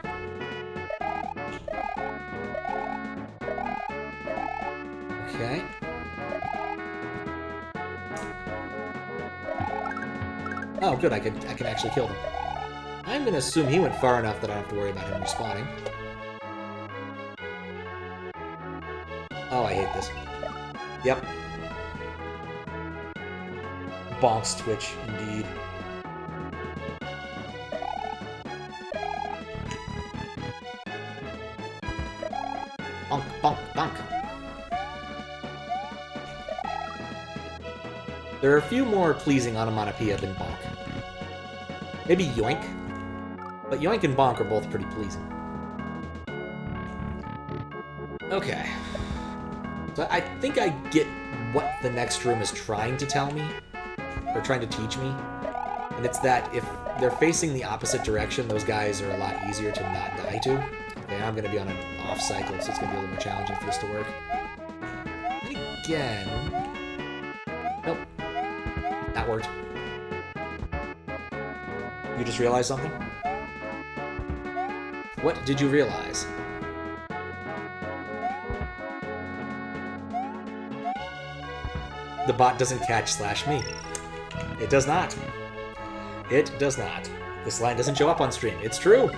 Okay. Oh, good. I can actually kill them. I'm gonna assume he went far enough that I don't have to worry about him respawning. Oh, I hate this. Yep. Bonks Twitch, indeed. Bonk, bonk, bonk. There are a few more pleasing onomatopoeia than bonk. Maybe yoink. But yoink and bonk are both pretty pleasing. Okay. So I think I get what the next room is trying to tell me. Or trying to teach me. And it's that if they're facing the opposite direction, those guys are a lot easier to not die to. Okay, I'm going to be on an off cycle, so it's going to be a little more challenging for this to work. And again... Nope. That worked. You just realized something? What did you realize? The bot doesn't catch /me. It does not. It does not. This line doesn't show up on stream. It's true.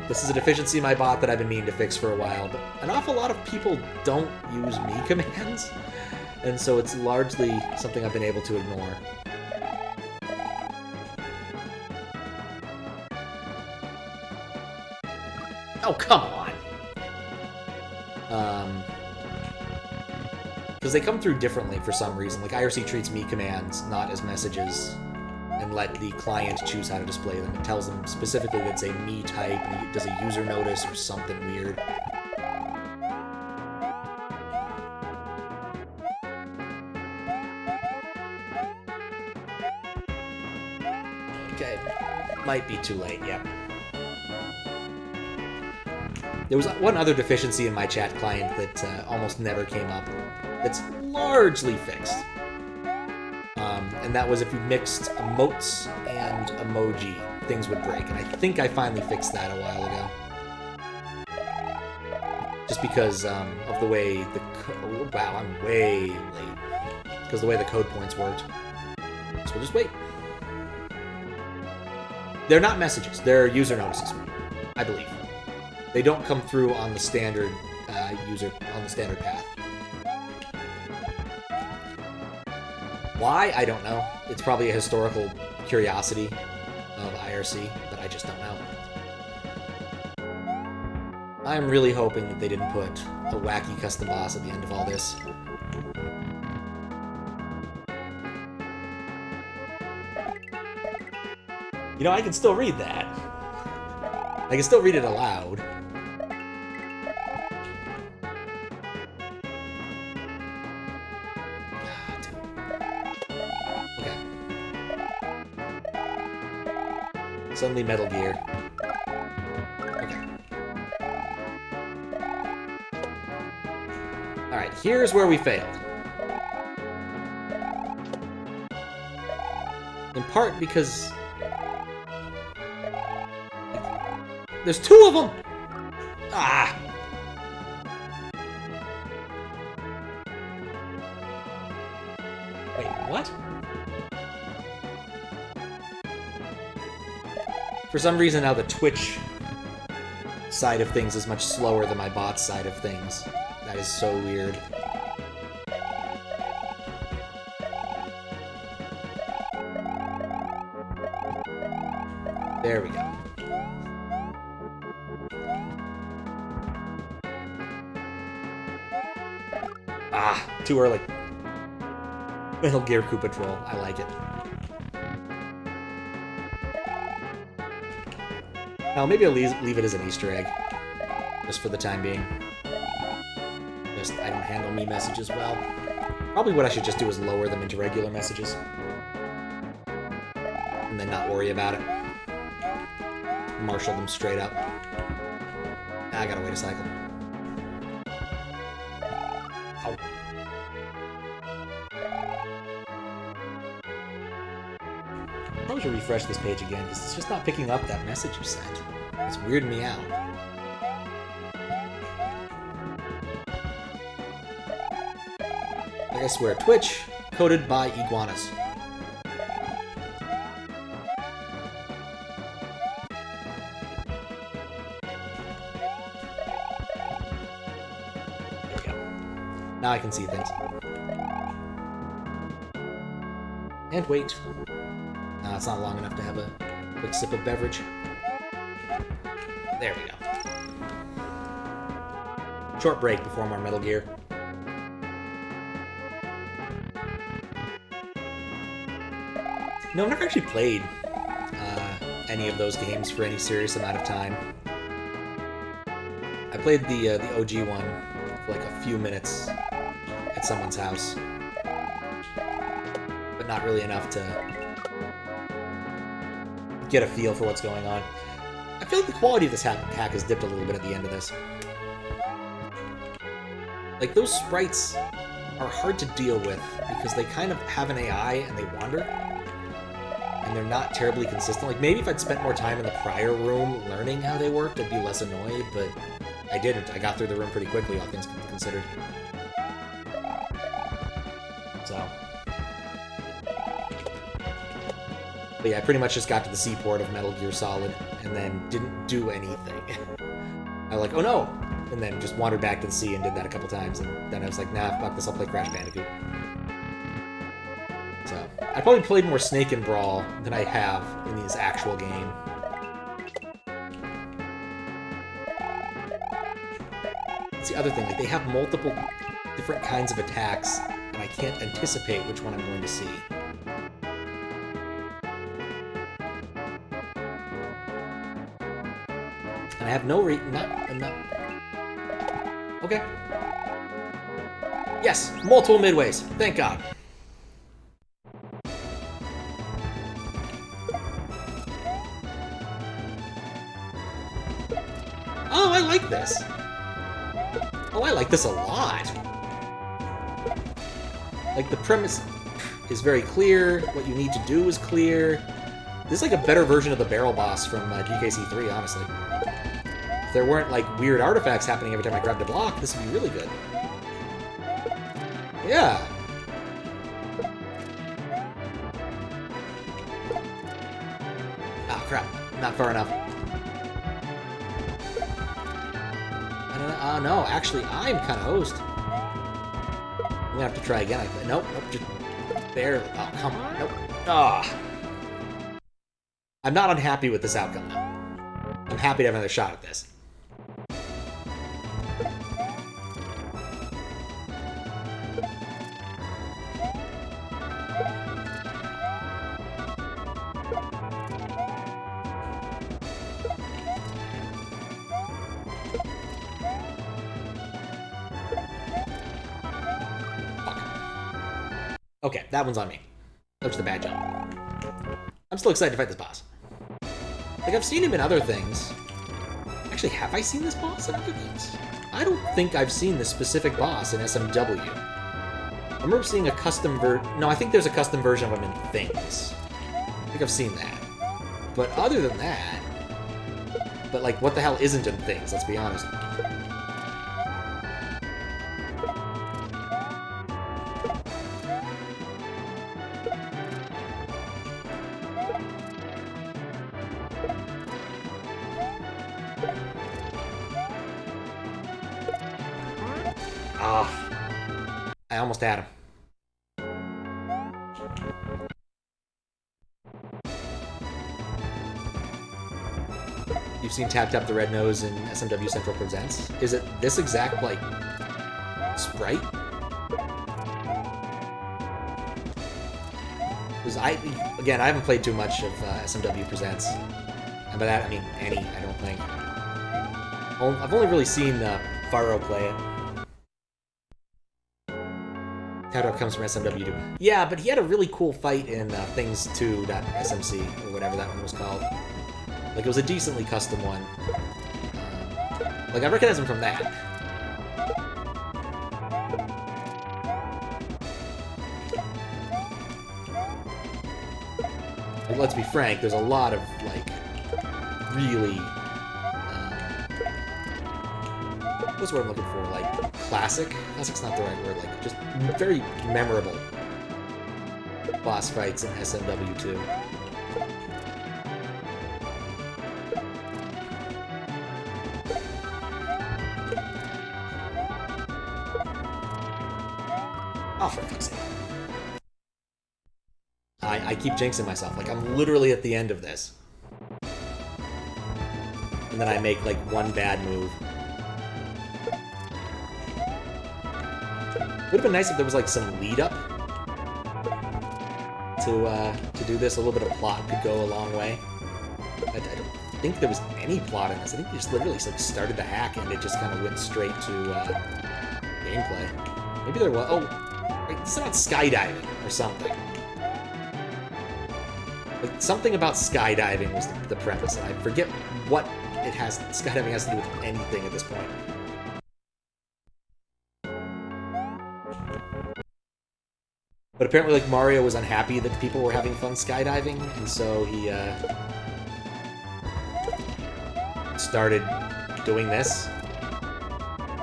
This is a deficiency in my bot that I've been meaning to fix for a while, but an awful lot of people don't use me commands, and so it's largely something I've been able to ignore. Oh, come on! Because they come through differently for some reason. Like, IRC treats me commands not as messages, and let the client choose how to display them. It tells them specifically that it's a me type, and it does a user notice or something weird. Okay, might be too late, yep. There was one other deficiency in my chat client that almost never came up. That's largely fixed. And that was if you mixed emotes and emoji, things would break. And I think I finally fixed that a while ago. Just because of the way the wow, I'm way late. Because the way the code points worked. So we'll just wait. They're not messages. They're user notices, I believe. They don't come through on the standard standard path. Why? I don't know. It's probably a historical curiosity of IRC, but I just don't know. I'm really hoping that they didn't put a wacky custom boss at the end of all this. You know, I can still read that. I can still read it aloud. Suddenly Metal Gear. Okay. Alright, here's where we failed. In part because... there's two of them! Ah! Wait, what? For some reason now the Twitch side of things is much slower than my bot's side of things. That is so weird. There we go. Ah, too early. Metal Gear Coup Patrol. I like it. Now, maybe I'll leave it as an Easter egg. Just for the time being. Just, I don't handle me messages well. Probably what I should just do is lower them into regular messages. And then not worry about it. Marshal them straight up. I gotta wait a cycle. Ow. Probably should refresh this page again, because it's just not picking up that message you sent. It's weirding me out. Like I swear, Twitch, coded by iguanas. There we go. Now I can see things. And wait. No, it's not long enough to have a quick sip of beverage. There we go. Short break before more Metal Gear. No, I've never actually played any of those games for any serious amount of time. I played the OG one for like a few minutes at someone's house, but not really enough to get a feel for what's going on. I feel like the quality of this hack has dipped a little bit at the end of this. Like, those sprites are hard to deal with because they kind of have an AI and they wander. And they're not terribly consistent. Like, maybe if I'd spent more time in the prior room learning how they worked, I'd be less annoyed, but I didn't. I got through the room pretty quickly, all things considered. So. But yeah, I pretty much just got to the seaport of Metal Gear Solid and then didn't do anything. I was like, oh no! And then just wandered back to the sea and did that a couple times, and then I was like, nah, fuck this, I'll play Crash Bandicoot. So, I probably played more Snake and Brawl than I have in this actual game. That's the other thing, like, they have multiple different kinds of attacks, and I can't anticipate which one I'm going to see. And I have no not enough. Okay. Yes, multiple midways. Thank God. Oh, I like this. Oh, I like this a lot. Like, the premise is very clear. What you need to do is clear. This is like a better version of the barrel boss from GKC3, honestly. If there weren't, like, weird artifacts happening every time I grabbed a block, this would be really good. Yeah. Ah, crap. Not far enough. I don't know. No, actually, I'm kind of hosed. I'm gonna have to try again. Nope, just barely. Oh, come on. Nope. Ah. I'm not unhappy with this outcome, though. I'm happy to have another shot at this. Okay, that one's on me. That was the bad jump. I'm still excited to fight this boss. Like, I've seen him in other things. Actually, have I seen this boss in other things? I don't think I've seen this specific boss in SMW. I remember seeing a custom No, I think there's a custom version of him in Things. I think I've seen that. But other than that... But, like, what the hell isn't in Things, let's be honest. I almost had him. You've seen Tap Tap the Red Nose in SMW Central Presents? Is it this exact, like, sprite? Because again, I haven't played too much of SMW Presents. And by that, I mean any, I don't think. I've only really seen Faro play it. Tato comes from SMW2. Yeah, but he had a really cool fight in Things 2.smc, or whatever that one was called. Like, it was a decently custom one. Like, I recognize him from that. But let's be frank, there's a lot of, like, really... what's the word I'm looking for? Like, classic? Classic's not the right word. Like, just very memorable boss fights in SMW2. Oh, for fuck's sake. I keep jinxing myself. Like, I'm literally at the end of this. And then I make, like, one bad move. Would have been nice if there was, like, some lead-up to do this. A little bit of plot could go a long way. I don't think there was any plot in this. I think we just literally like, started the hack and it just kind of went straight to gameplay. Maybe there was... Oh, wait, this is about skydiving or something. Like, something about skydiving was the premise, and I forget what skydiving has to do with anything at this point. But apparently, like, Mario was unhappy that people were having fun skydiving, and so he, started doing this.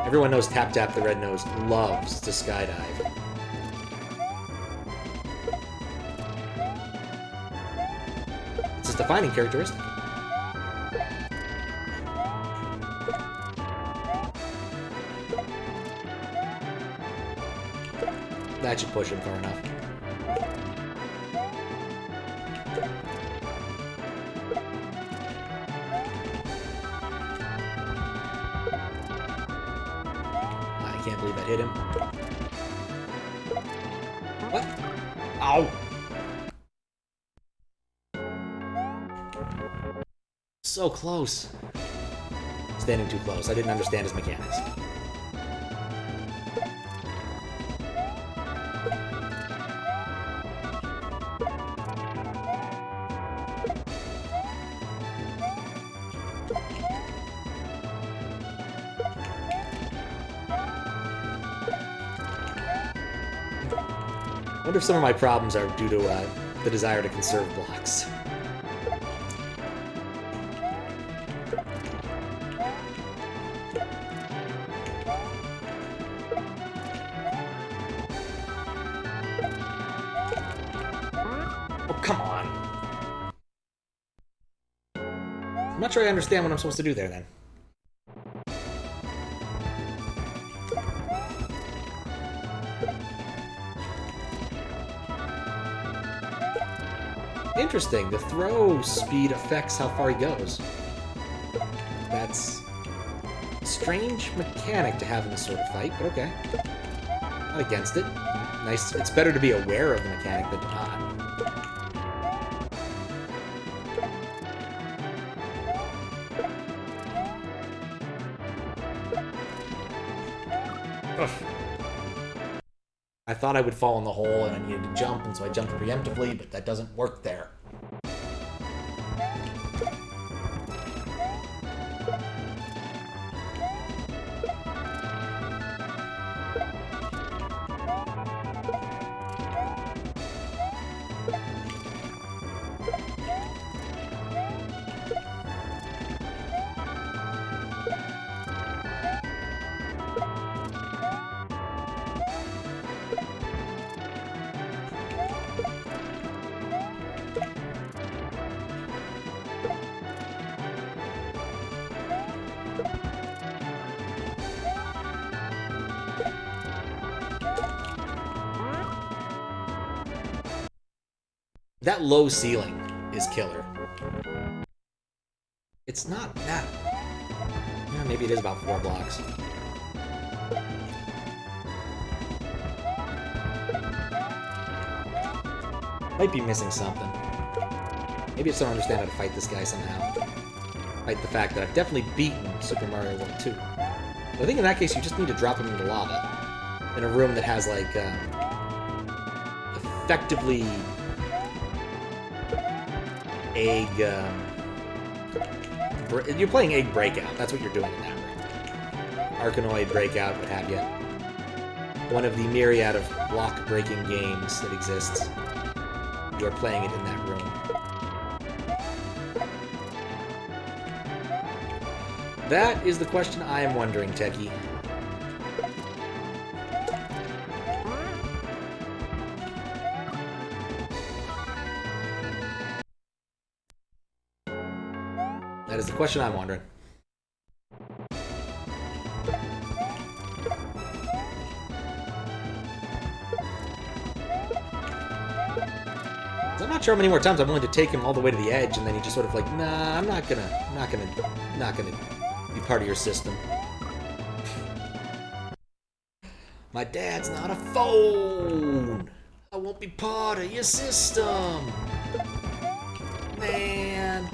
Everyone knows Tap Tap the Red Nose loves to skydive. course's defining characteristic. That should push him far enough. I can't believe that hit him. What? Ow! So close. Standing too close. I didn't understand his mechanics. I wonder if some of my problems are due to the desire to conserve blocks. Oh, come on. I'm not sure I understand what I'm supposed to do there, then. Interesting. The throw speed affects how far he goes. That's a strange mechanic to have in this sort of fight, but okay. Not against it. Nice. It's better to be aware of the mechanic than not. Ugh. I thought I would fall in the hole and I needed to jump, and so I jumped preemptively, but that doesn't work there. That low ceiling is killer. It's not that... Yeah, maybe it is about 4 blocks. Might be missing something. Maybe I just don't understand how to fight this guy somehow. Fight the fact that I've definitely beaten Super Mario World 2. But I think in that case you just need to drop him into lava. In a room that has, like, effectively... egg, you're playing Egg Breakout. That's what you're doing in that room. Arkanoid Breakout, what have you. One of the myriad of block-breaking games that exists. You are playing it in that room. That is the question I am wondering, Techie. That is the question I'm wondering. I'm not sure how many more times I'm willing to take him all the way to the edge, and then he just sort of like, nah, I'm not gonna be part of your system. My dad's not a phone. I won't be part of your system. Man.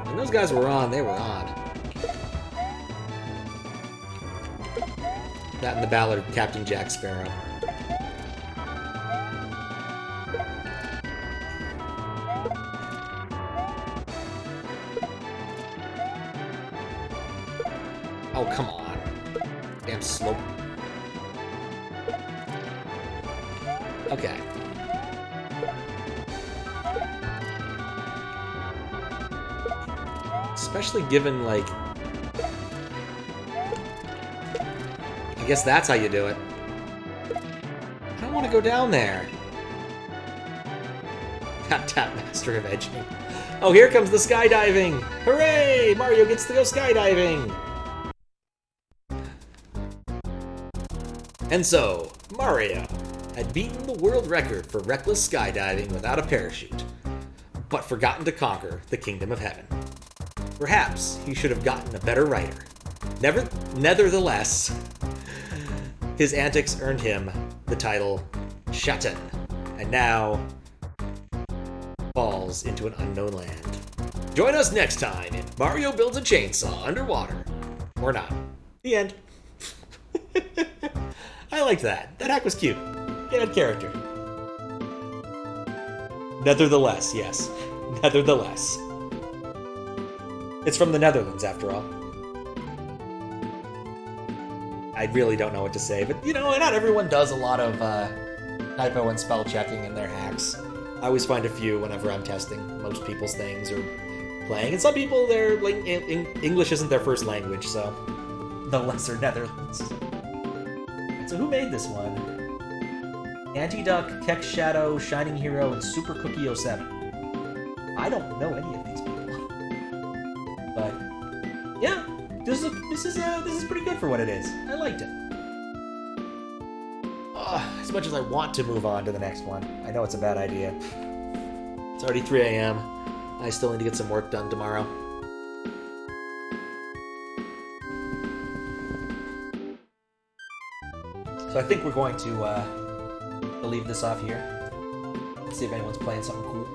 When those guys were on, they were on. That and the ballad of Captain Jack Sparrow. Oh, come on. Damn slope. Okay. Especially given, like... I guess that's how you do it. want to go down there. Tap tap, master of edging. Oh, here comes the skydiving! Hooray! Mario gets to go skydiving! And so, Mario had beaten the world record for reckless skydiving without a parachute, but forgotten to conquer the Kingdom of Heaven. Perhaps he should have gotten a better writer. Nevertheless, his antics earned him the title Shatten, and now falls into an unknown land. Join us next time in Mario Builds a Chainsaw Underwater. Or not. The end. I liked that. That hack was cute. It had character. Nevertheless, yes. Nevertheless. It's from the Netherlands, after all. I really don't know what to say, but, you know, not everyone does a lot of typo and spell checking in their hacks. I always find a few whenever I'm testing most people's things or playing. And some people, English isn't their first language, so the lesser Netherlands. So who made this one? AntiDuck, Keck Shadow, Shining Hero, and Super Cookie 07. I don't know any of these people, but yeah, this is pretty good for what it is. I liked it. As much as I want to move on to the next one, I know it's a bad idea. It's already 3 a.m. I still need to get some work done tomorrow. So I think we're going to leave this off here. Let's see if anyone's playing something cool.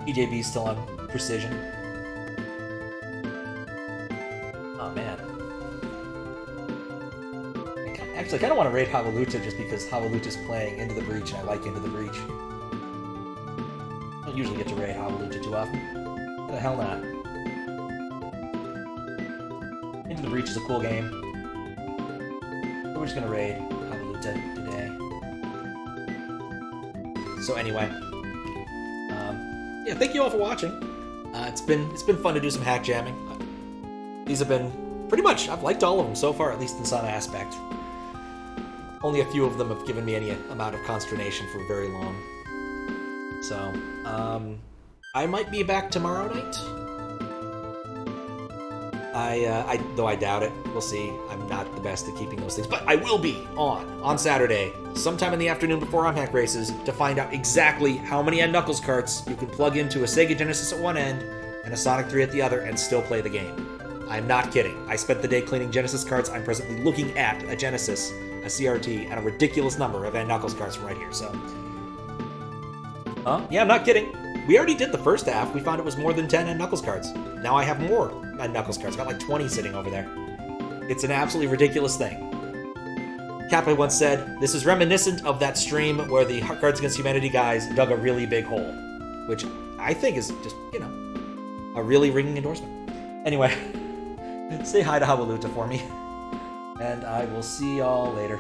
EJB's still on Precision. Oh man. Actually, I kind of want to raid Havaluta just because Havaluta's playing Into the Breach and I like Into the Breach. I don't usually get to raid Havaluta too often. What the hell not? Into the Breach is a cool game. So we're just gonna raid Havaluta today. So anyway, yeah, thank you all for watching. It's been fun to do some hack jamming. These have been pretty much, I've liked all of them so far, at least in some aspect. Only a few of them have given me any amount of consternation for very long. So, I might be back tomorrow night. Though I doubt it. We'll see. I'm not the best at keeping those things. But I will be on Saturday, sometime in the afternoon before I'm hack races, to find out exactly how many Knuckles carts you can plug into a Sega Genesis at one end and a Sonic 3 at the other and still play the game. I'm not kidding. I spent the day cleaning Genesis carts. I'm presently looking at a Genesis, a CRT, and a ridiculous number of Knuckles carts from right here, so... Yeah, I'm not kidding. We already did the first half. We found it was more than 10 Knuckles cards. Now I have more Knuckles cards. Got like 20 sitting over there. It's an absolutely ridiculous thing. Kappa once said, this is reminiscent of that stream where the Cards Against Humanity guys dug a really big hole. Which I think is just, you know, a really ringing endorsement. Anyway, say hi to Havaluta for me. And I will see y'all later.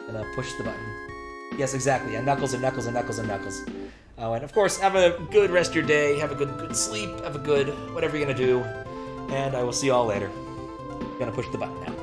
Gonna push the button. Yes, exactly. And Knuckles and Knuckles and Knuckles and Knuckles. Oh, and of course, have a good rest of your day. Have a good sleep. Have a good whatever you're gonna do. And I will see y'all later. Gonna push the button now.